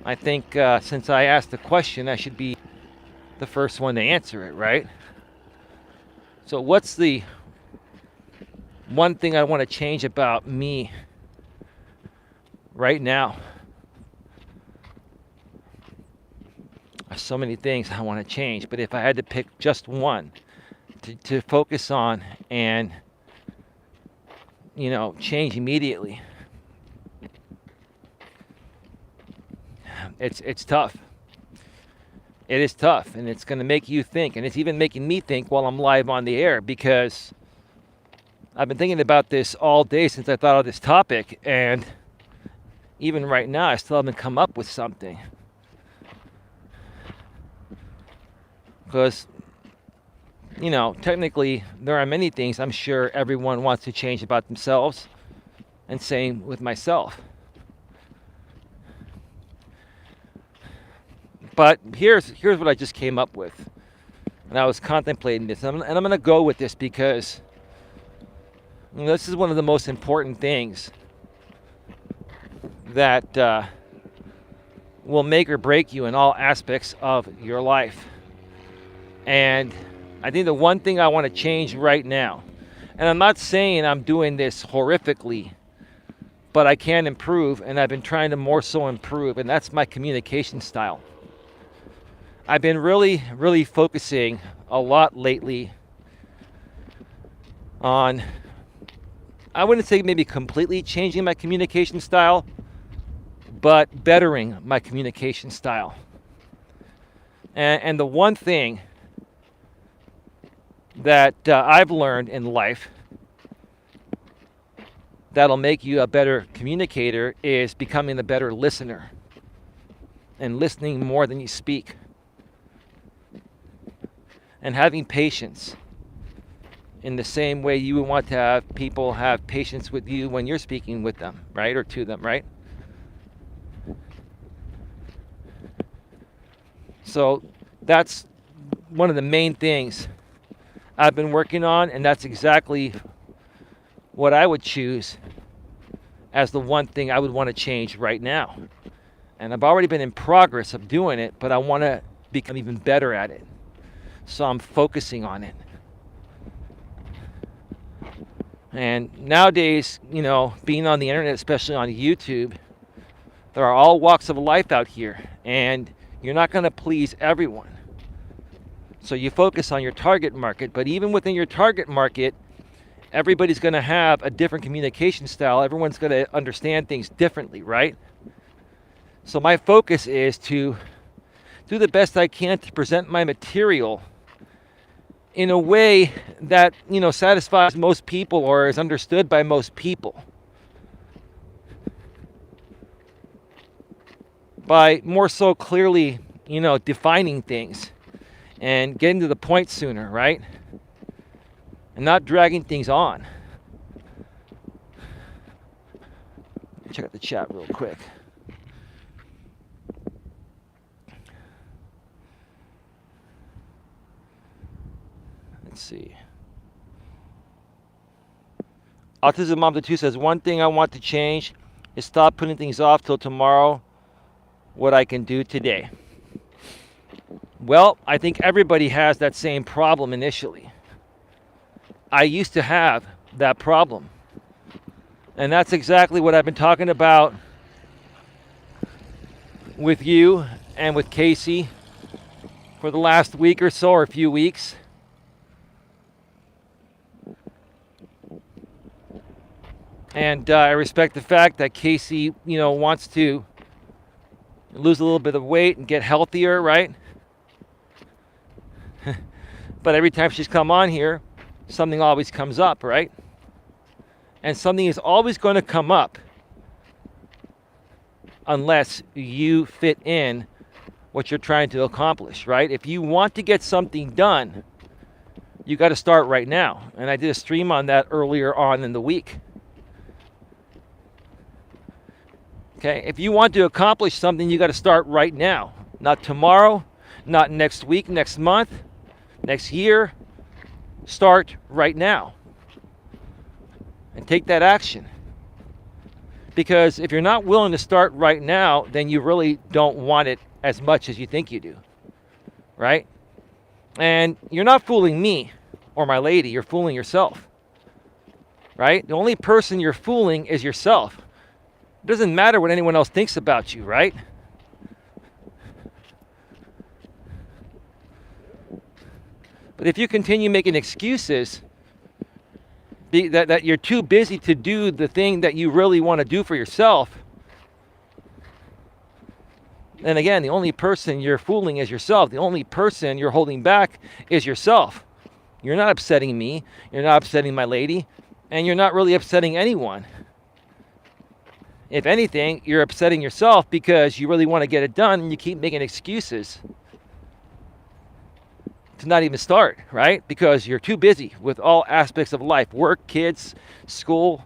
I think since I asked the question, I should be the first one to answer it, right? So what's the one thing I want to change about me right now? There's so many things I want to change, but if I had to pick just one to focus on and, change immediately, it's tough. It is tough, and it's going to make you think, and it's even making me think while I'm live on the air, because I've been thinking about this all day since I thought of this topic, and even right now, I still haven't come up with something. Because, technically, there are many things I'm sure everyone wants to change about themselves, and same with myself. But here's what I just came up with, and I was contemplating this, and I'm going to go with this because this is one of the most important things that will make or break you in all aspects of your life. And I think the one thing I want to change right now, and I'm not saying I'm doing this horrifically, but I can improve, and I've been trying to more so improve, and that's my communication style. I've been really, really focusing a lot lately on, I wouldn't say maybe completely changing my communication style, but bettering my communication style. And the one thing that I've learned in life that'll make you a better communicator is becoming a better listener and listening more than you speak, and having patience in the same way you would want to have people have patience with you when you're speaking with them, right? Or to them, right? So that's one of the main things I've been working on, and that's exactly what I would choose as the one thing I would want to change right now. And I've already been in progress of doing it, but I want to become even better at it. So I'm focusing on it. And nowadays, being on the internet, especially on YouTube, there are all walks of life out here, and you're not going to please everyone. So you focus on your target market, but even within your target market, everybody's going to have a different communication style. Everyone's going to understand things differently, right? So my focus is to do the best I can to present my material in a way that, satisfies most people or is understood by most people. By more so clearly, defining things and getting to the point sooner, right? And not dragging things on. Check out the chat real quick. Let's see. Autism Mom to 2 says, one thing I want to change is stop putting things off till tomorrow what I can do today. Well, I think everybody has that same problem initially. I used to have that problem. And that's exactly what I've been talking about with you and with Casey for the last week or so, or a few weeks. And I respect the fact that Casey, wants to lose a little bit of weight and get healthier, right? But every time she's come on here, something always comes up, right? And something is always going to come up unless you fit in what you're trying to accomplish, right? If you want to get something done, you got to start right now. And I did a stream on that earlier on in the week. Okay, if you want to accomplish something, you got to start right now. Not tomorrow, not next week, next month, next year. Start right now. And take that action. Because if you're not willing to start right now, then you really don't want it as much as you think you do. Right? And you're not fooling me or my lady, you're fooling yourself. Right? The only person you're fooling is yourself. It doesn't matter what anyone else thinks about you, right? But if you continue making excuses that you're too busy to do the thing that you really want to do for yourself, then again, the only person you're fooling is yourself. The only person you're holding back is yourself. You're not upsetting me. You're not upsetting my lady. And you're not really upsetting anyone. If anything, you're upsetting yourself because you really want to get it done and you keep making excuses to not even start, right? Because you're too busy with all aspects of life, work, kids, school,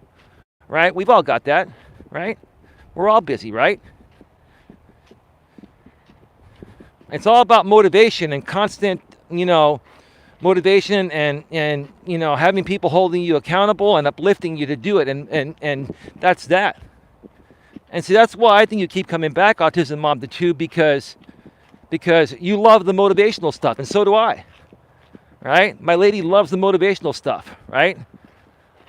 right? We've all got that, right? We're all busy, right? It's all about motivation and constant, motivation and having people holding you accountable and uplifting you to do it. And that's that. And see, that's why I think you keep coming back, Autism Mom to 2, because you love the motivational stuff, and so do I, right? My lady loves the motivational stuff, right?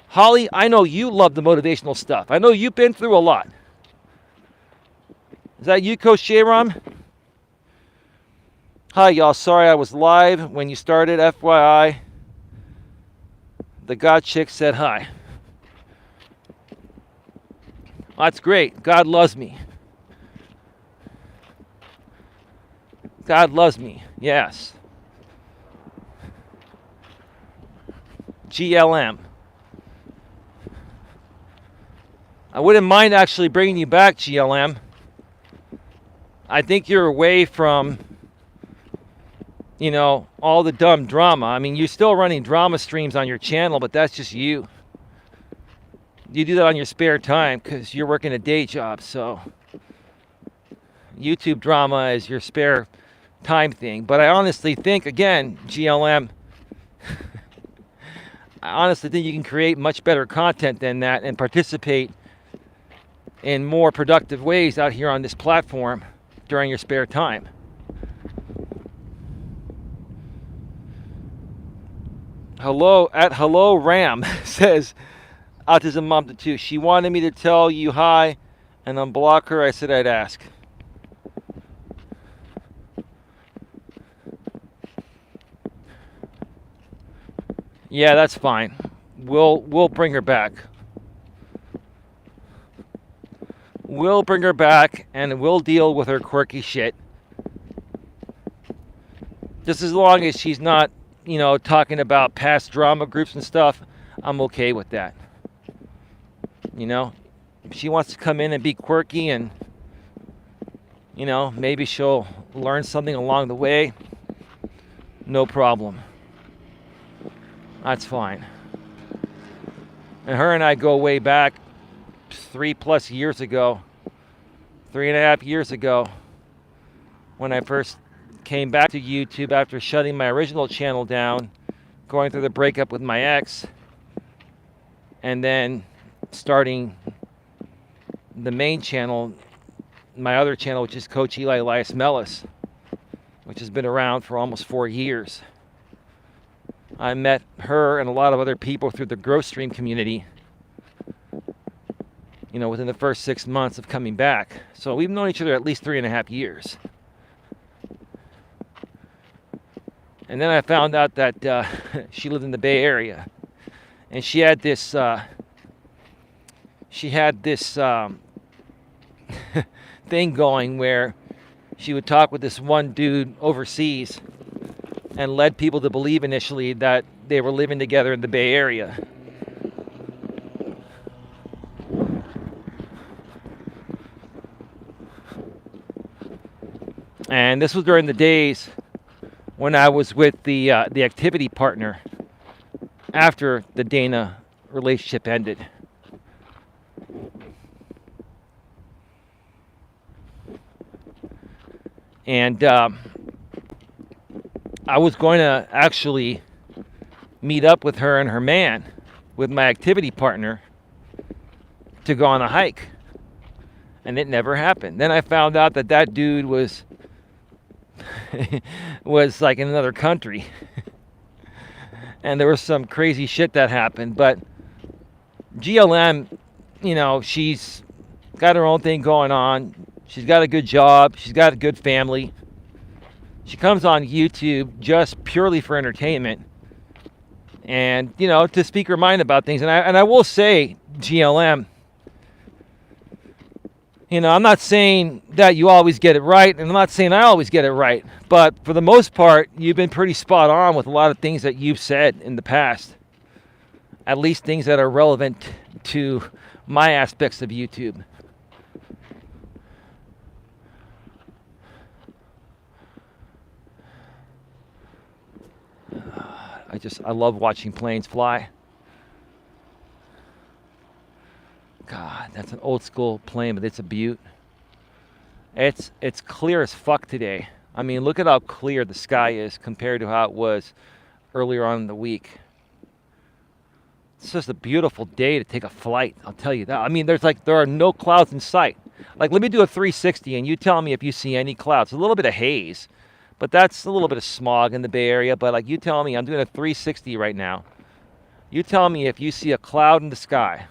Holly, I know you love the motivational stuff. I know you've been through a lot. Is that you, Coach Eli? Hi, y'all. Sorry I was live when you started, FYI. The God Chick said hi. That's great. God loves me. God loves me. Yes. GLM. I wouldn't mind actually bringing you back, GLM. I think you're away from, all the dumb drama. I mean, you're still running drama streams on your channel, but that's just you. You do that on your spare time because you're working a day job, so YouTube drama is your spare time thing. But I honestly think, again, GLM, I honestly think you can create much better content than that and participate in more productive ways out here on this platform during your spare time. Hello Ram says, Autism Mom to 2. She wanted me to tell you hi and unblock her. I said I'd ask. Yeah, that's fine. We'll bring her back. We'll bring her back and we'll deal with her quirky shit. Just as long as she's not, talking about past drama groups and stuff, I'm okay with that. If she wants to come in and be quirky and, maybe she'll learn something along the way, no problem. That's fine. And her and I go way back 3+ years ago, 3.5 years ago, when I first came back to YouTube after shutting my original channel down, going through the breakup with my ex, and then starting the main channel my other channel, which is Coach Eli, Elias, Melas, which has been around for almost 4 years. I met her and a lot of other people through the Growth Stream community, within the first 6 months of coming back. So we've known each other at least 3.5 years. And then I found out that she lived in the Bay Area, and she had this thing going where she would talk with this one dude overseas and led people to believe initially that they were living together in the Bay Area. And this was during the days when I was with the activity partner after the Dana relationship ended. And I was going to actually meet up with her and her man, with my activity partner, to go on a hike. And it never happened. Then I found out that dude was like in another country. And there was some crazy shit that happened. But GLM, she's got her own thing going on. She's got a good job. She's got a good family. She comes on YouTube just purely for entertainment and, to speak her mind about things. And I will say, GLM, I'm not saying that you always get it right, and I'm not saying I always get it right. But for the most part, you've been pretty spot on with a lot of things that you've said in the past. At least things that are relevant to my aspects of YouTube. I love watching planes fly. God, that's an old school plane, but it's a beaut. It's clear as fuck today. I mean, look at how clear the sky is compared to how it was earlier on in the week. It's just a beautiful day to take a flight, I'll tell you that. I mean, there are no clouds in sight. Like, let me do a 360 and you tell me if you see any clouds. A little bit of haze. But that's a little bit of smog in the Bay Area. But like, you tell me, I'm doing a 360 right now. You tell me if you see a cloud in the sky.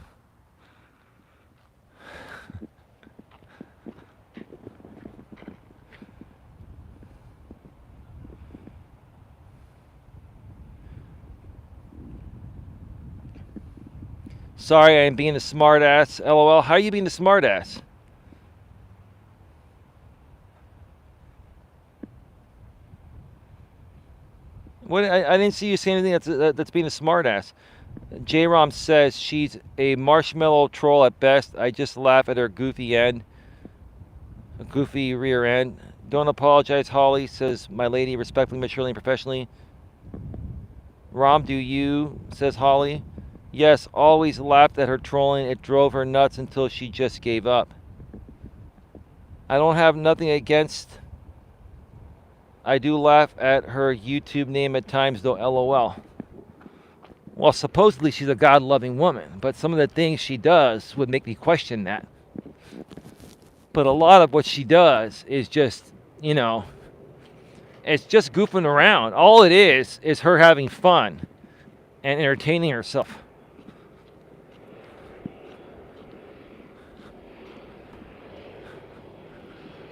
Sorry, I am being a smart ass. LOL. How are you being a smart ass? What? I didn't see you say anything that's being a smartass. J-Rom says she's a marshmallow troll at best. I just laugh at her goofy rear end. Don't apologize, Holly, says my lady, respectfully, maturely, and professionally. Rom, do you, says Holly. Yes, always laughed at her trolling. It drove her nuts until she just gave up. I don't have nothing against... I do laugh at her YouTube name at times, though, LOL. Well, supposedly she's a God-loving woman, but some of the things she does would make me question that. But a lot of what she does is just, it's just goofing around. All it is her having fun and entertaining herself.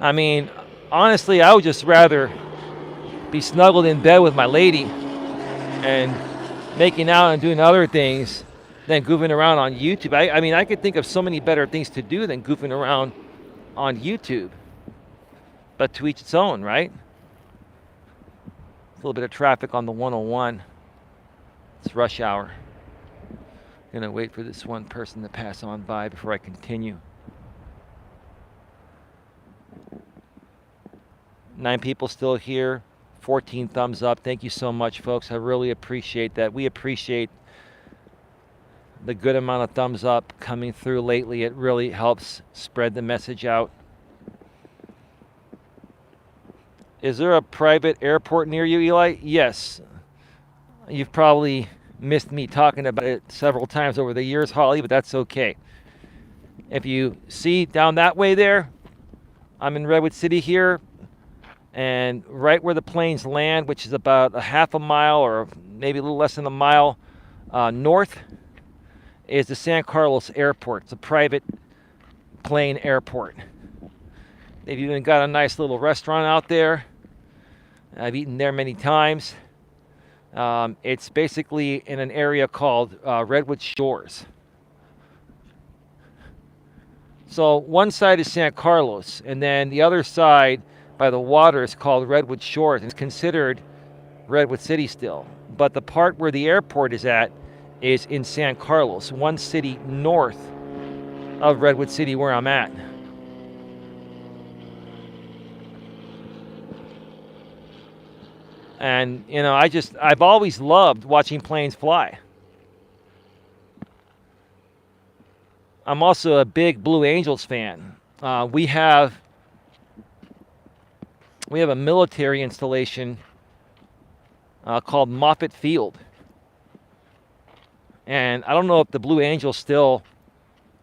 I mean, honestly, I would just rather be snuggled in bed with my lady and making out and doing other things than goofing around on YouTube. I mean, I could think of so many better things to do than goofing around on YouTube. But to each its own, right? A little bit of traffic on the 101. It's rush hour. Gonna wait for this one person to pass on by before I continue. 9 people still here. 14 thumbs up. Thank you so much, folks. I really appreciate that. We appreciate the good amount of thumbs up coming through lately. It really helps spread the message out. Is there a private airport near you, Eli? Yes. You've probably missed me talking about it several times over the years, Holly, but that's okay. If you see down that way there, I'm in Redwood City here, and right where the planes land, which is about a half a mile or maybe a little less than a mile north, is the San Carlos Airport. It's a private plane airport. They've even got a nice little restaurant out there. I've eaten there many times. It's basically in an area called Redwood Shores. So one side is San Carlos, and then the other side by the water is called Redwood Shores. It's considered Redwood City still. But the part where the airport is at is in San Carlos, one city north of Redwood City where I'm at. And, you know, I've always loved watching planes fly. I'm also a big Blue Angels fan. We have a military installation called Moffett Field. And I don't know if the Blue Angels still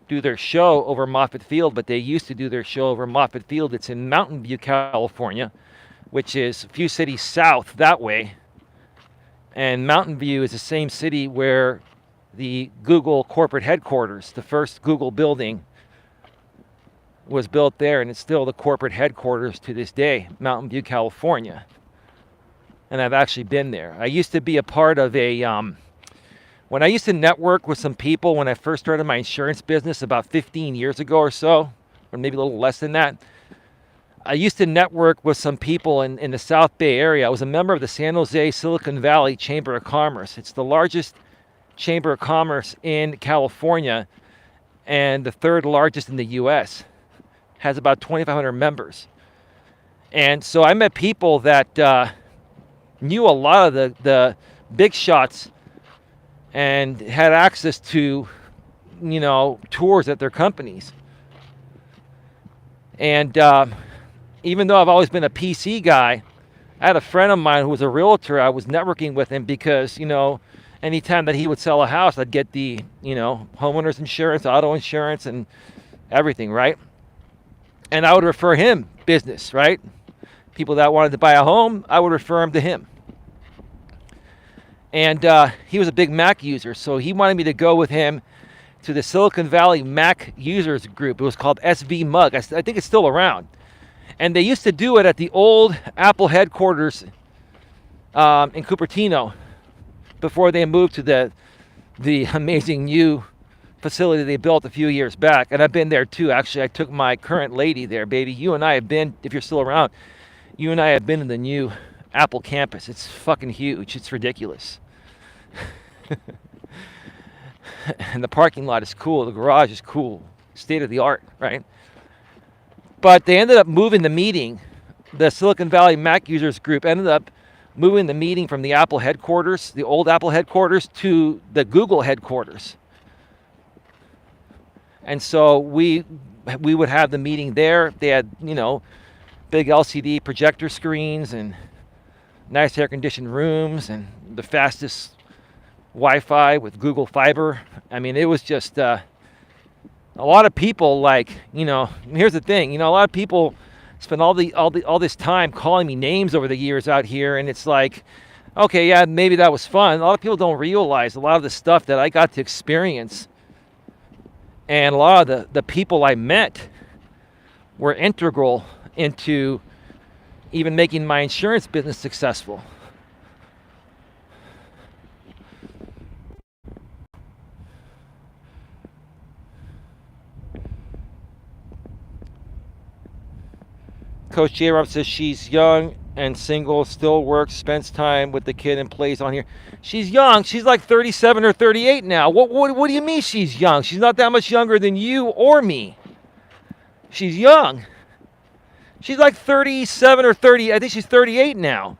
do their show over Moffett Field, but they used to do their show over Moffett Field. It's in Mountain View, California, which is a few cities south that way. And Mountain View is the same city where the Google corporate headquarters, the first Google building, was built there, and it's still the corporate headquarters to this day, Mountain View, California. And I've actually been there. I used to be a part of when I used to network with some people when I first started my insurance business about 15 years ago or so, or maybe a little less than that, I used to network with some people in the South Bay area. I was a member of the San Jose Silicon Valley Chamber of Commerce. It's the largest Chamber of Commerce in California and the third largest in the U.S. Has about 2,500 members. And so I met people that knew a lot of the big shots and had access to, you know, tours at their companies. And even though I've always been a PC guy, I had a friend of mine who was a realtor. I was networking with him because, you know, anytime that he would sell a house, I'd get the, you know, homeowner's insurance, auto insurance, and everything, right? And I would refer him business, right? People that wanted to buy a home, I would refer them to him. And he was a big Mac user, so he wanted me to go with him to the Silicon Valley Mac users group. It was called SV Mug. I think it's still around. And they used to do it at the old Apple headquarters in Cupertino before they moved to the amazing new facility they built a few years back. And I've been there too. Actually, I took my current lady there, baby. You and I have been, if you're still around, you and I have been in the new Apple campus. It's fucking huge. It's ridiculous. And the parking lot is cool. The garage is cool. State of the art, right? But they ended up moving the meeting. The Silicon Valley Mac users group ended up moving the meeting from the Apple headquarters, the old Apple headquarters, to the Google headquarters. And so we would have the meeting there. They had, you know, big LCD projector screens and nice air-conditioned rooms and the fastest Wi-Fi with Google Fiber. I mean, it was just a lot of people, like, you know, here's the thing, you know, a lot of people spend all this time calling me names over the years out here, and it's like, okay, yeah, maybe that was fun. A lot of people don't realize a lot of the stuff that I got to experience, and a lot of the people I met were integral into even making my insurance business successful. Coach J-Rob says she's young and single, still works, spends time with the kid, and plays on here. She's young. She's like 37 or 38 now. What do you mean she's young? She's not that much younger than you or me. She's young. She's like 37 or 30. I think she's 38 now.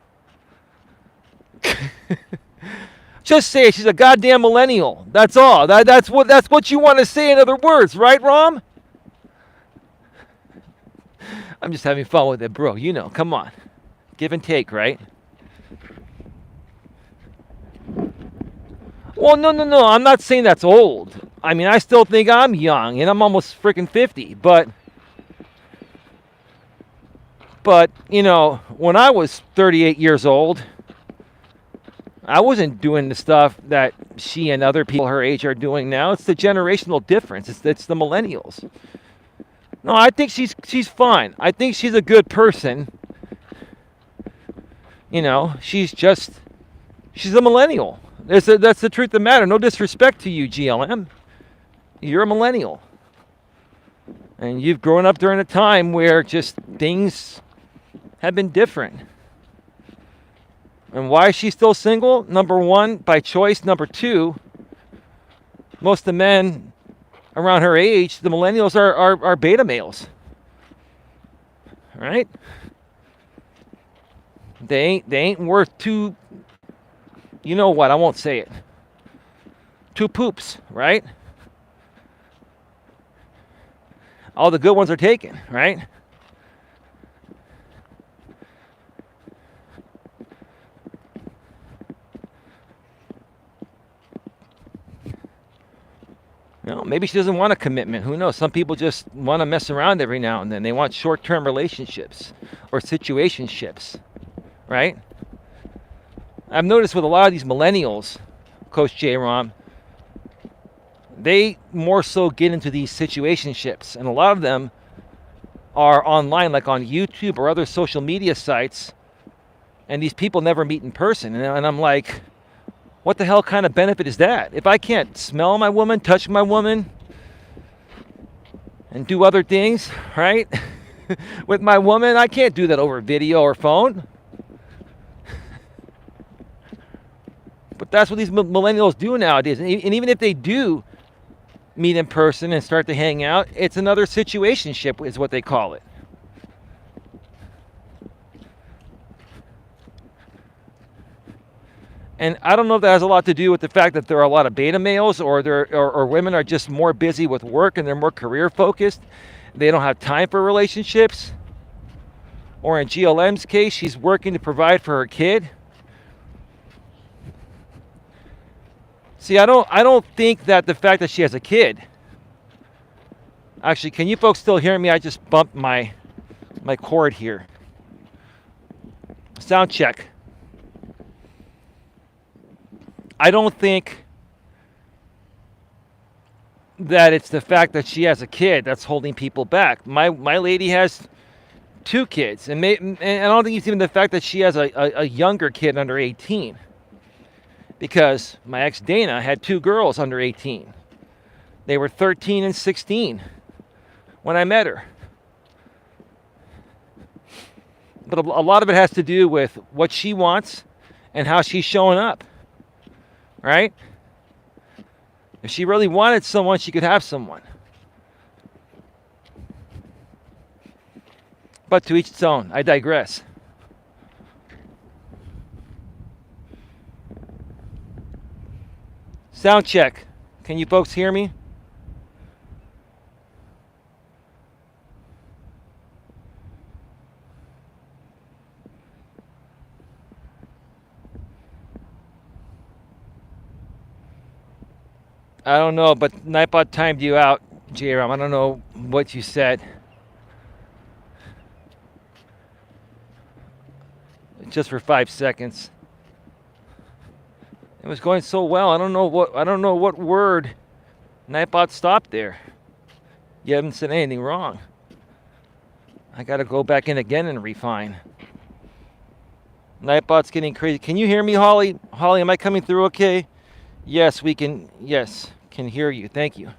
Just say it. She's a goddamn millennial. That's all. That's what you want to say in other words, right, Rom? I'm just having fun with it, bro. You know, come on. Give and take, right? Well, no. I'm not saying that's old. I mean, I still think I'm young, and I'm almost freaking 50. But But, when I was 38 years old, I wasn't doing the stuff that she and other people her age are doing now. It's the generational difference. It's the millennials. No, I think she's fine. I think she's a good person. She's a millennial. That's the truth of the matter. No disrespect to you, GLM. You're a millennial. And you've grown up during a time where just things have been different. And why is she still single? Number one, by choice. Number two, most of the men around her age, the millennials, are beta males. Right? They ain't worth two, you know what, I won't say it. Two poops, right? All the good ones are taken, right? Maybe she doesn't want a commitment. Who knows? Some people just want to mess around every now and then. They want short-term relationships or situationships, right? I've noticed with a lot of these millennials, Coach J-Rom, they more so get into these situationships. And a lot of them are online, like on YouTube or other social media sites. And these people never meet in person. And I'm like, what the hell kind of benefit is that? If I can't smell my woman, touch my woman, and do other things, right, with my woman, I can't do that over video or phone. But that's what these millennials do nowadays. And even if they do meet in person and start to hang out, it's another situationship is what they call it. And I don't know if that has a lot to do with the fact that there are a lot of beta males or women are just more busy with work and they're more career focused. They don't have time for relationships. Or in GLM's case, she's working to provide for her kid. See, I don't think that the fact that she has a kid. Actually, can you folks still hear me? I just bumped my cord here. Sound check. I don't think that it's the fact that she has a kid that's holding people back. My lady has 2 kids, and I don't think it's even the fact that she has a younger kid under 18. Because my ex Dana had 2 girls under 18. They were 13 and 16 when I met her. But a lot of it has to do with what she wants and how she's showing up. Right? If she really wanted someone, she could have someone. But to each its own. I digress. Sound check. Can you folks hear me? I don't know, but Nightbot timed you out, J-Ram. I don't know what you said. Just for 5 seconds. It was going so well. I don't know what word Nightbot stopped there. You haven't said anything wrong. I got to go back in again and refine. Nightbot's getting crazy. Can you hear me, Holly? Holly, am I coming through okay? Yes, we can. Yes, can hear you. Thank you.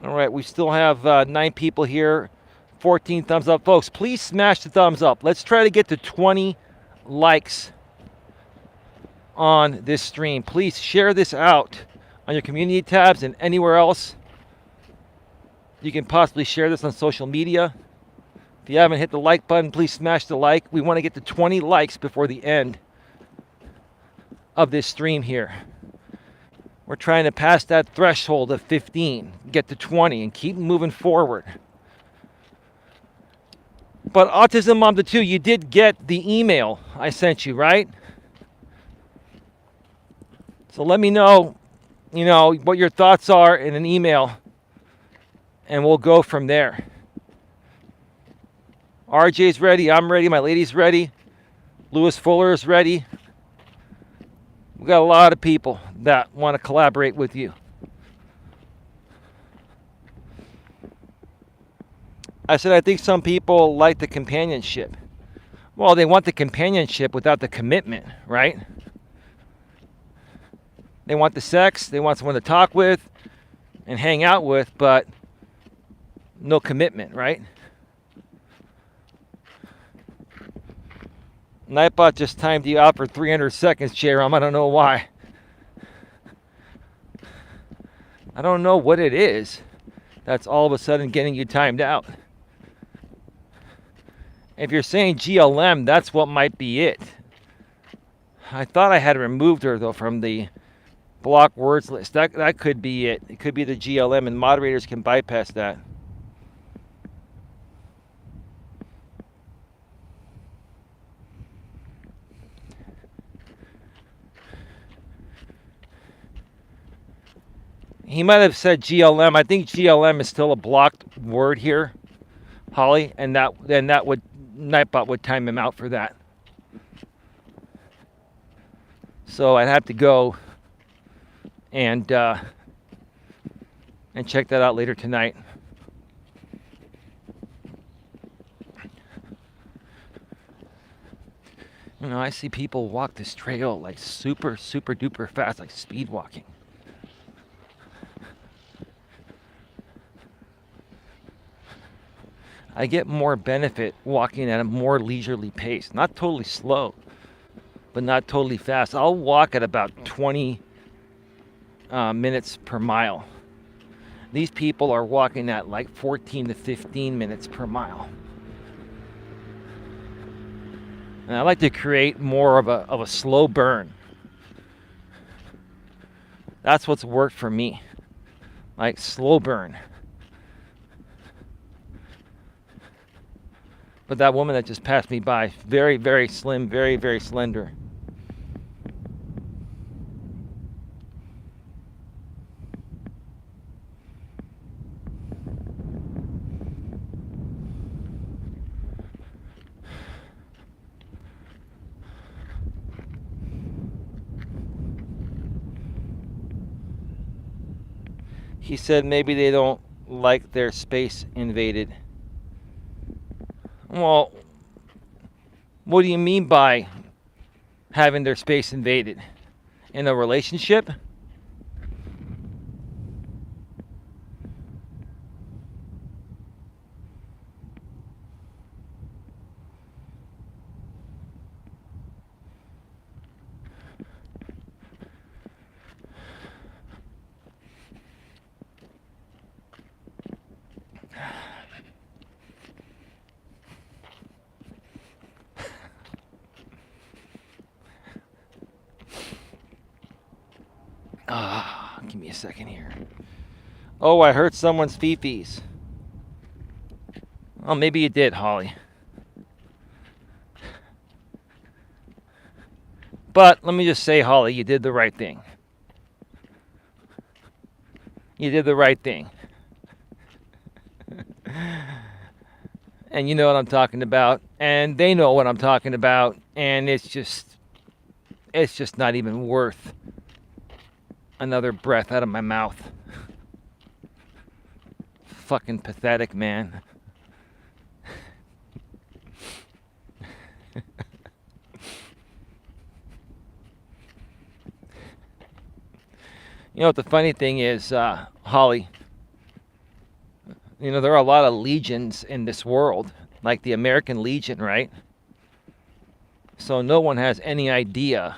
All right, we still have 9 people here. 14 thumbs up. Folks, please smash the thumbs up. Let's try to get to 20 likes on this stream. Please share this out on your community tabs and anywhere else you can possibly share this on social media. If you haven't hit the like button, please smash the like. We want to get to 20 likes before the end of this stream here. We're trying to pass that threshold of 15, get to 20, and keep moving forward. But Autism Mom 2, you did get the email I sent you, right? So let me know, what your thoughts are in an email, and we'll go from there. RJ's ready. I'm ready. My lady's ready. Lewis Fuller is ready. We got a lot of people that want to collaborate with you. I said, I think some people like the companionship. Well, they want the companionship without the commitment, right? They want the sex, they want someone to talk with and hang out with, but no commitment, right? Nightbot just timed you out for 300 seconds, Jerome. I don't know why. I don't know what it is that's all of a sudden getting you timed out. If you're saying GLM, that's what might be it. I thought I had removed her, though, from the block words list. That could be it. It could be the GLM, and moderators can bypass that. He might have said GLM. I think GLM is still a blocked word here, Holly, and that would Nightbot would time him out for that. So I'd have to go and check that out later tonight. You know, I see people walk this trail like super duper fast, like speed walking. I get more benefit walking at a more leisurely pace. Not totally slow, but not totally fast. I'll walk at about 20 minutes per mile. These people are walking at like 14 to 15 minutes per mile. And I like to create more of a slow burn. That's what's worked for me. Like slow burn. But that woman that just passed me by, very, very slim, very, very slender. He said maybe they don't like their space invaded. Well, what do you mean by having their space invaded? In a relationship? Give me a second here. Oh, I hurt someone's fifis. Oh, maybe you did, Holly. But let me just say, Holly, you did the right thing. You did the right thing. And you know what I'm talking about. And they know what I'm talking about. And it's just not even worth another breath out of my mouth. Fucking pathetic, man. You know what the funny thing is, Holly? You know, there are a lot of legions in this world, like the American Legion, right? So no one has any idea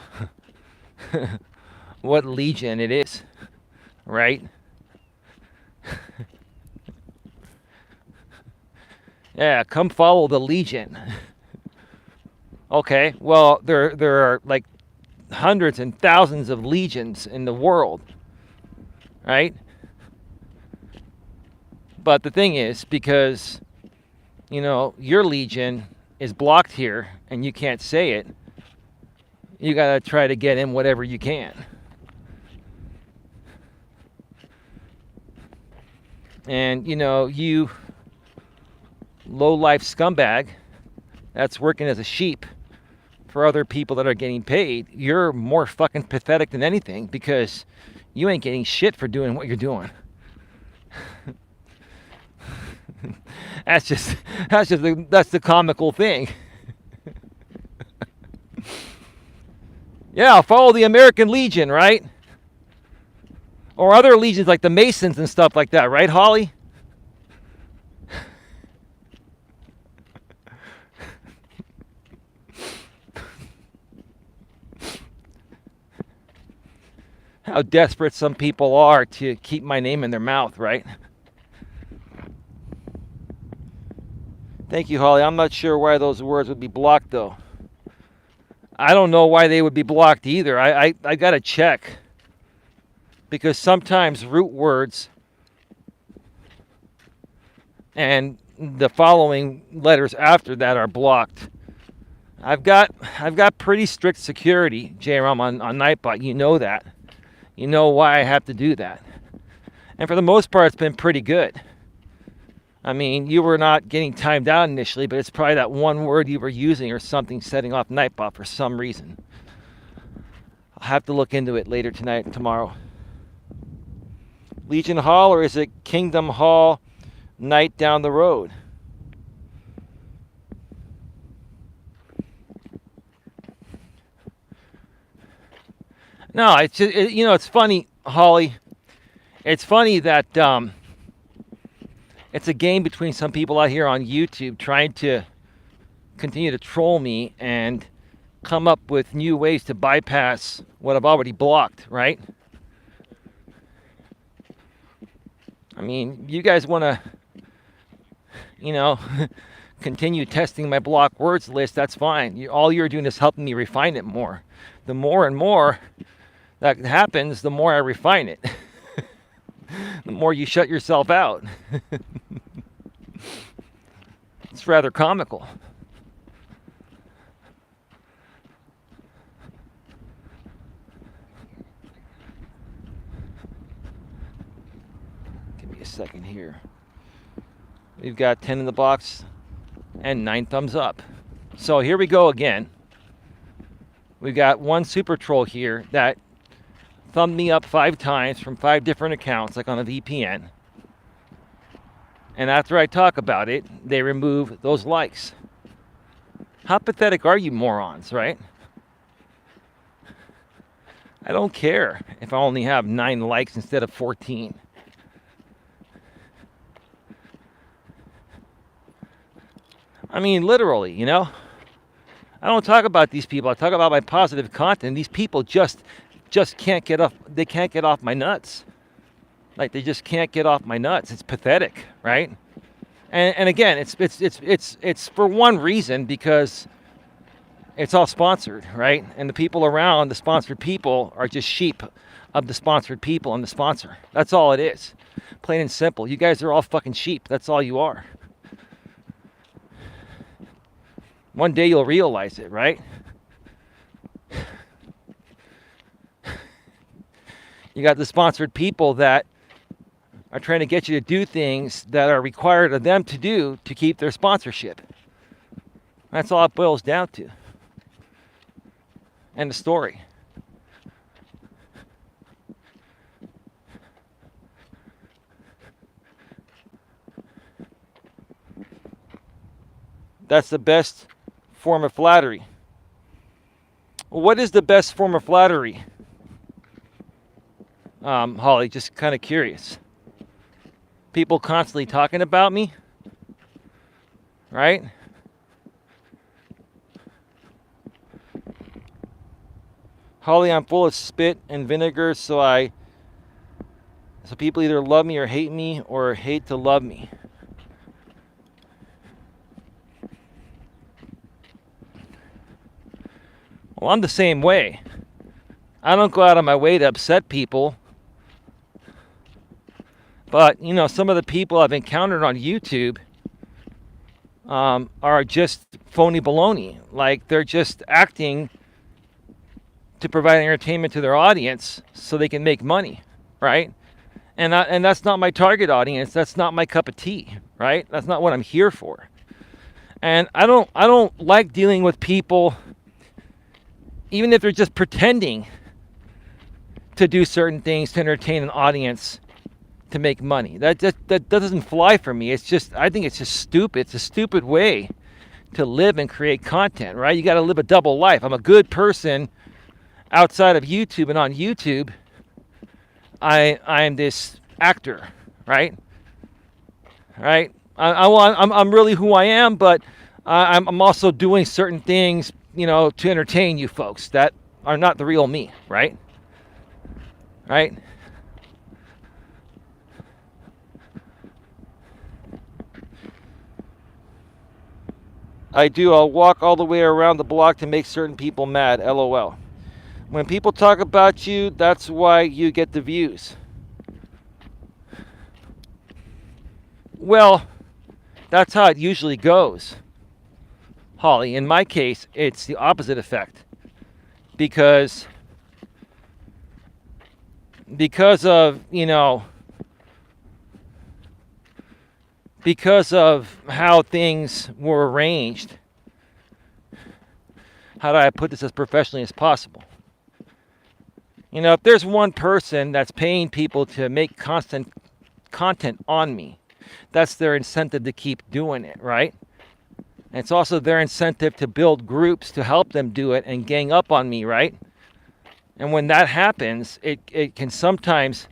what legion it is, right? Yeah, come follow the legion. Okay, well, there are like hundreds and thousands of legions in the world, right? But the thing is, because, you know, your legion is blocked here and you can't say it, you gotta try to get in whatever you can. And, you know, you low-life scumbag, that's working as a sheep for other people that are getting paid, you're more fucking pathetic than anything because you ain't getting shit for doing what you're doing. That's the comical thing. Yeah, follow the American Legion, right? Or other legions like the Masons and stuff like that, right, Holly? How desperate some people are to keep my name in their mouth, right? Thank you, Holly. I'm not sure why those words would be blocked, though. I don't know why they would be blocked either. I got to check. Because sometimes root words and the following letters after that are blocked. I've got pretty strict security, J-Rom, on Nightbot. You know that. You know why I have to do that. And for the most part, it's been pretty good. I mean, you were not getting timed out initially, but it's probably that one word you were using or something setting off Nightbot for some reason. I'll have to look into it later tonight and tomorrow. Legion Hall, or is it Kingdom Hall night down the road? No, it's just, it's funny, Holly. It's funny that it's a game between some people out here on YouTube trying to continue to troll me and come up with new ways to bypass what I've already blocked, right? I mean, you guys want to, continue testing my block words list, that's fine. All you're doing is helping me refine it more. The more and more that happens, the more I refine it. The more you shut yourself out. It's rather comical. Give me a second here. We've got 10 in the box and 9 thumbs up. So here we go again. We've got one super troll here that thumbed me up 5 times from 5 different accounts, like on a VPN. And after I talk about it, they remove those likes. How pathetic are you morons, right? I don't care if I only have 9 likes instead of 14. I mean, literally, I don't talk about these people. I talk about my positive content. These people just can't get off. They can't get off my nuts. Like, they just can't get off my nuts. It's pathetic, right? And again, it's for one reason, because it's all sponsored, right? And the people around the sponsored people are just sheep of the sponsored people and the sponsor. That's all it is. Plain and simple. You guys are all fucking sheep. That's all you are. One day you'll realize it, right? You got the sponsored people that are trying to get you to do things that are required of them to do to keep their sponsorship. That's all it boils down to. End of story. That's the best form of flattery. Well, what is the best form of flattery? Holly, just kind of curious. People constantly talking about me, right? Holly, I'm full of spit and vinegar, so people either love me or hate me, or hate to love me. Well, I'm the same way. I don't go out of my way to upset people. But, some of the people I've encountered on YouTube are just phony baloney. Like, they're just acting to provide entertainment to their audience so they can make money, right? And that's not my target audience. That's not my cup of tea, right? That's not what I'm here for. And I don't like dealing with people, even if they're just pretending to do certain things to entertain an audience to make money. That doesn't fly for me. I think it's just stupid. It's a stupid way to live and create content, right? You got to live a double life. I'm a good person outside of YouTube, and on YouTube, I'm this actor, right? Right? I'm really who I am, but I'm also doing certain things, to entertain you folks that are not the real me, right? Right? I do. I'll walk all the way around the block to make certain people mad. LOL. When people talk about you, that's why you get the views. Well, that's how it usually goes, Holly. In my case, it's the opposite effect because of, because of how things were arranged. How do I put this as professionally as possible? If there's one person that's paying people to make constant content on me, that's their incentive to keep doing it, right? And it's also their incentive to build groups to help them do it and gang up on me, right? And when that happens, it can sometimes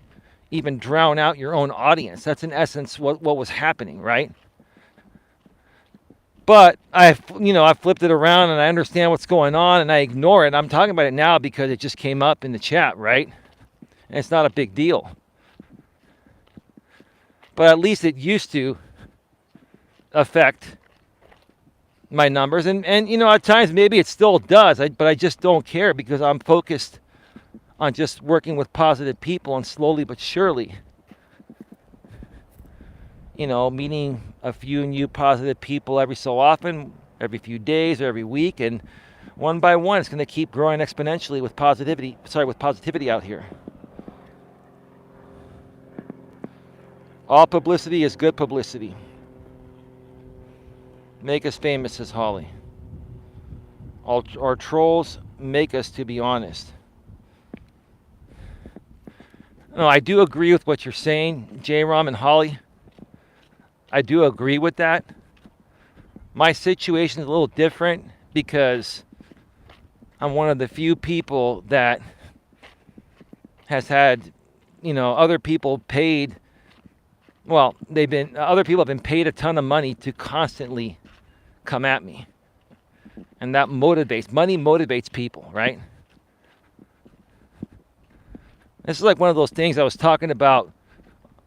even drown out your own audience. That's in essence what was happening, right? But I flipped it around and I understand what's going on and I ignore it. I'm talking about it now because it just came up in the chat, right? And it's not a big deal. But at least it used to affect my numbers. And at times maybe it still does, but I just don't care because I'm focused on just working with positive people and slowly but surely, meeting a few new positive people every so often, every few days or every week. And one by one, it's going to keep growing exponentially with positivity out here. All publicity is good publicity. Make us famous, says Holly. All our trolls make us, to be honest. No, I do agree with what you're saying, J-Rom and Holly. I do agree with that. My situation is a little different because I'm one of the few people that has had, other people paid. Well, other people have been paid a ton of money to constantly come at me. And that money motivates people, right? This is like one of those things I was talking about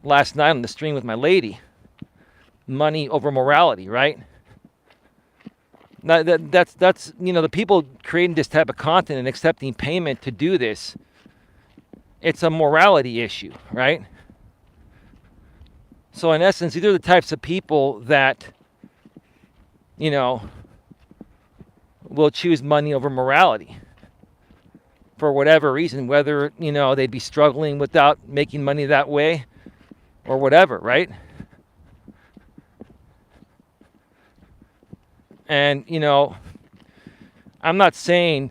last night on the stream with my lady. Money over morality, right? Now that's the people creating this type of content and accepting payment to do this. It's a morality issue, right? So in essence, these are the types of people that, will choose money over morality for whatever reason, whether, they'd be struggling without making money that way or whatever, right? And, I'm not saying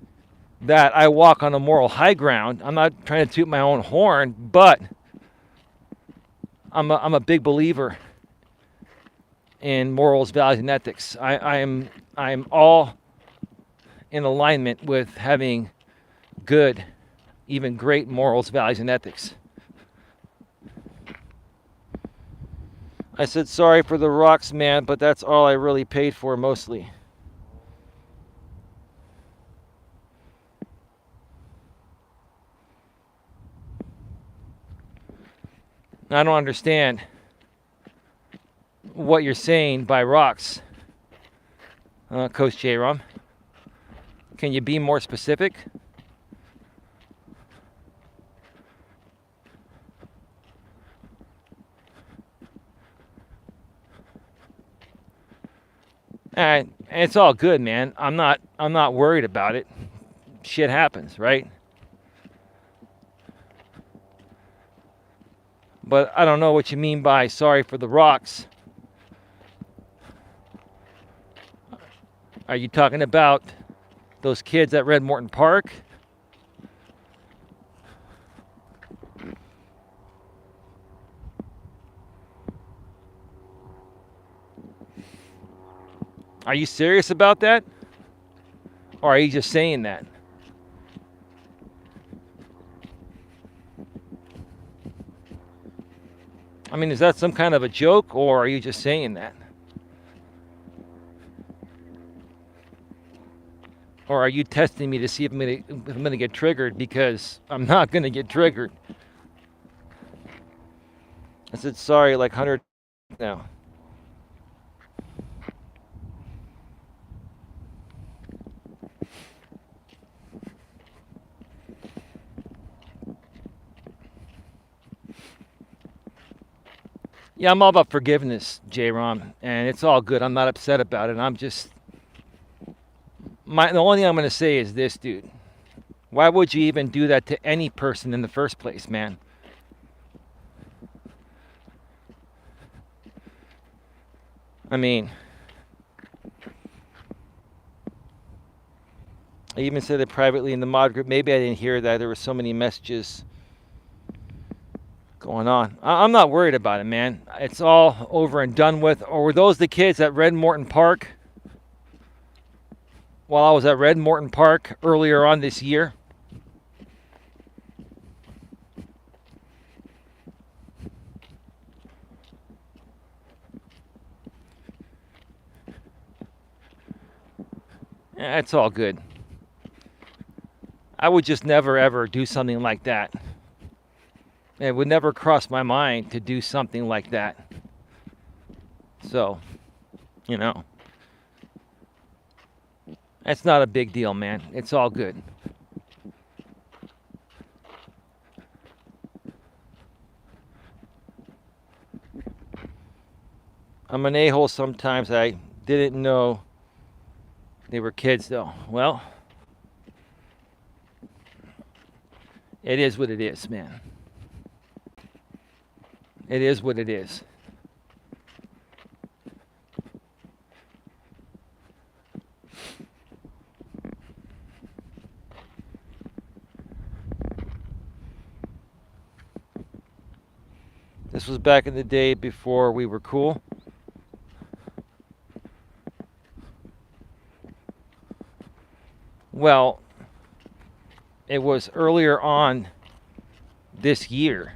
that I walk on a moral high ground. I'm not trying to toot my own horn, but I'm a big believer in morals, values, and ethics. I'm all in alignment with having good, even great morals, values, and ethics. I said, sorry for the rocks, man, but that's all I really paid for mostly. I don't understand what you're saying by rocks, Coach J-Rom. Can you be more specific? And it's all good, man. I'm not worried about it. Shit happens, right? But I don't know what you mean by sorry for the rocks. Are you talking about those kids at Red Morton Park? Are you serious about that? Or are you just saying that? I mean, is that some kind of a joke, or are you just saying that? Or are you testing me to see if I'm gonna get triggered? Because I'm not gonna get triggered. I said sorry like 100 now. Yeah, I'm all about forgiveness, J-Rom, and it's all good. I'm not upset about it. I'm just the only thing I'm gonna say is this, dude. Why would you even do that to any person in the first place, man? I mean, I even said it privately in the mod group. Maybe I didn't hear that. There were so many messages going on. I'm not worried about it, man. It's all over and done with. Or were those the kids at Red Morton Park while I was at Red Morton Park earlier on this year? Yeah, it's all good. I would just never ever do something like that. It would never cross my mind to do something like that. So, you know, it's not a big deal, man. It's all good. I'm an a-hole sometimes. I didn't know they were kids, though. Well, it is what it is, man. It is what it is. This was back in the day before we were cool. Well, it was earlier on this year,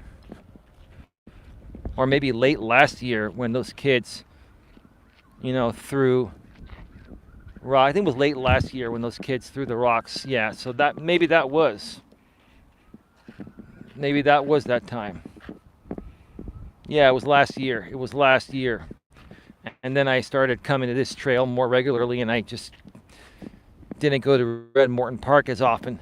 or maybe late last year, when those kids, threw. I think it was late last year when those kids threw the rocks. Yeah, so maybe that was that time. Yeah, it was last year. It was last year. And then I started coming to this trail more regularly, and I just didn't go to Red Morton Park as often.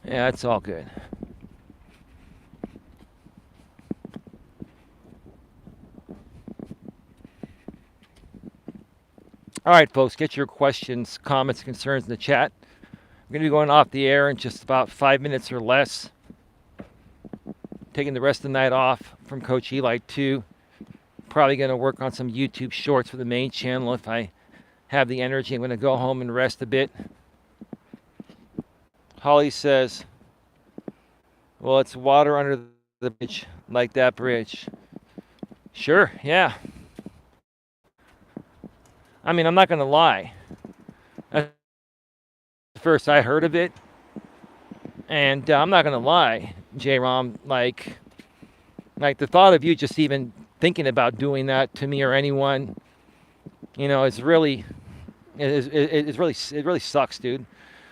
Yeah, it's all good. All right, folks, get your questions, comments, concerns in the chat. I'm going to be going off the air in just about 5 minutes or less. Taking the rest of the night off from Coach Eli too. Probably going to work on some YouTube shorts for the main channel if I have the energy. I'm going to go home and rest a bit. Holly says, well, it's water under the bridge, like that bridge. Sure, yeah. I mean, I'm not going to lie. At first I heard of it, and I'm not going to lie, J-Rom, like the thought of you just even thinking about doing that to me or anyone, it really sucks, dude.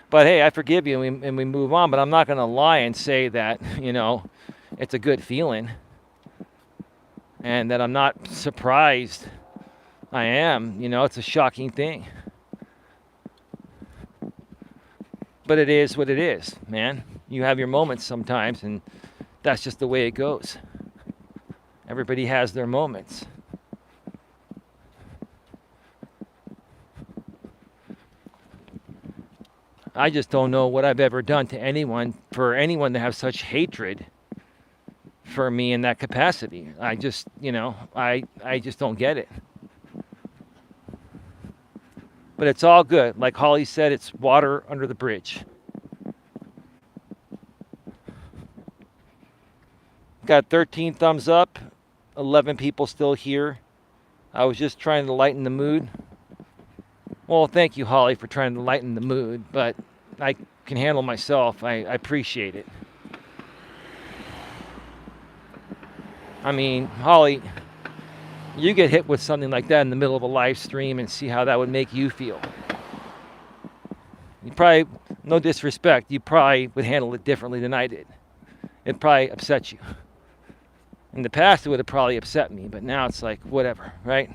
But hey, I forgive you, and we move on. But I'm not going to lie and say that, it's a good feeling, and that I'm not surprised. I am, it's a shocking thing. But it is what it is, man. You have your moments sometimes, and that's just the way it goes. Everybody has their moments. I just don't know what I've ever done to anyone, for anyone to have such hatred for me in that capacity. I just, I just don't get it. But it's all good. Like Holly said, it's water under the bridge. Got 13 thumbs up, 11 people still here. I was just trying to lighten the mood. Well, thank you, Holly, for trying to lighten the mood, but I can handle myself. I appreciate it. I mean, Holly, you get hit with something like that in the middle of a live stream and see how that would make you feel. You probably, no disrespect, you probably would handle it differently than I did. It probably upset you. In the past, it would have probably upset me, but now it's like, whatever, right?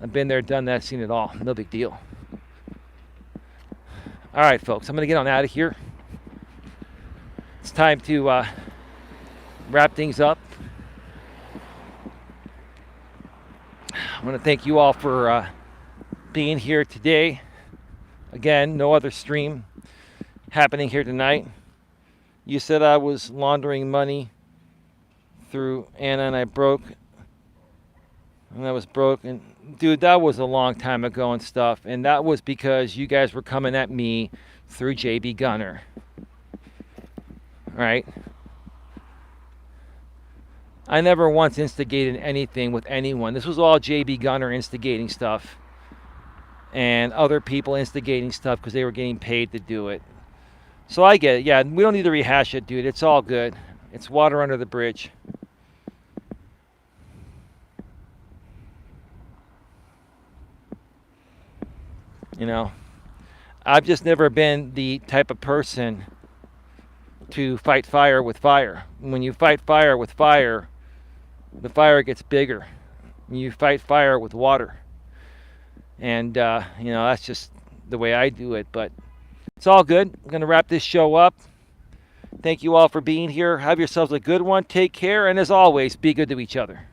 I've been there, done that, seen it all. No big deal. All right, folks, I'm going to get on out of here. It's time to wrap things up. I want to thank you all for being here today. Again, no other stream happening here tonight. You said I was laundering money through Anna and I broke. And I was broke. And dude, that was a long time ago and stuff. And that was because you guys were coming at me through JB Gunner. Right? I never once instigated anything with anyone. This was all JB Gunner instigating stuff. And other people instigating stuff because they were getting paid to do it. So I get it. Yeah, we don't need to rehash it, dude. It's all good. It's water under the bridge. You know, I've just never been the type of person to fight fire with fire. When you fight fire with fire, the fire gets bigger. You fight fire with water. And, that's just the way I do it. But it's all good. I'm going to wrap this show up. Thank you all for being here. Have yourselves a good one. Take care. And as always, be good to each other.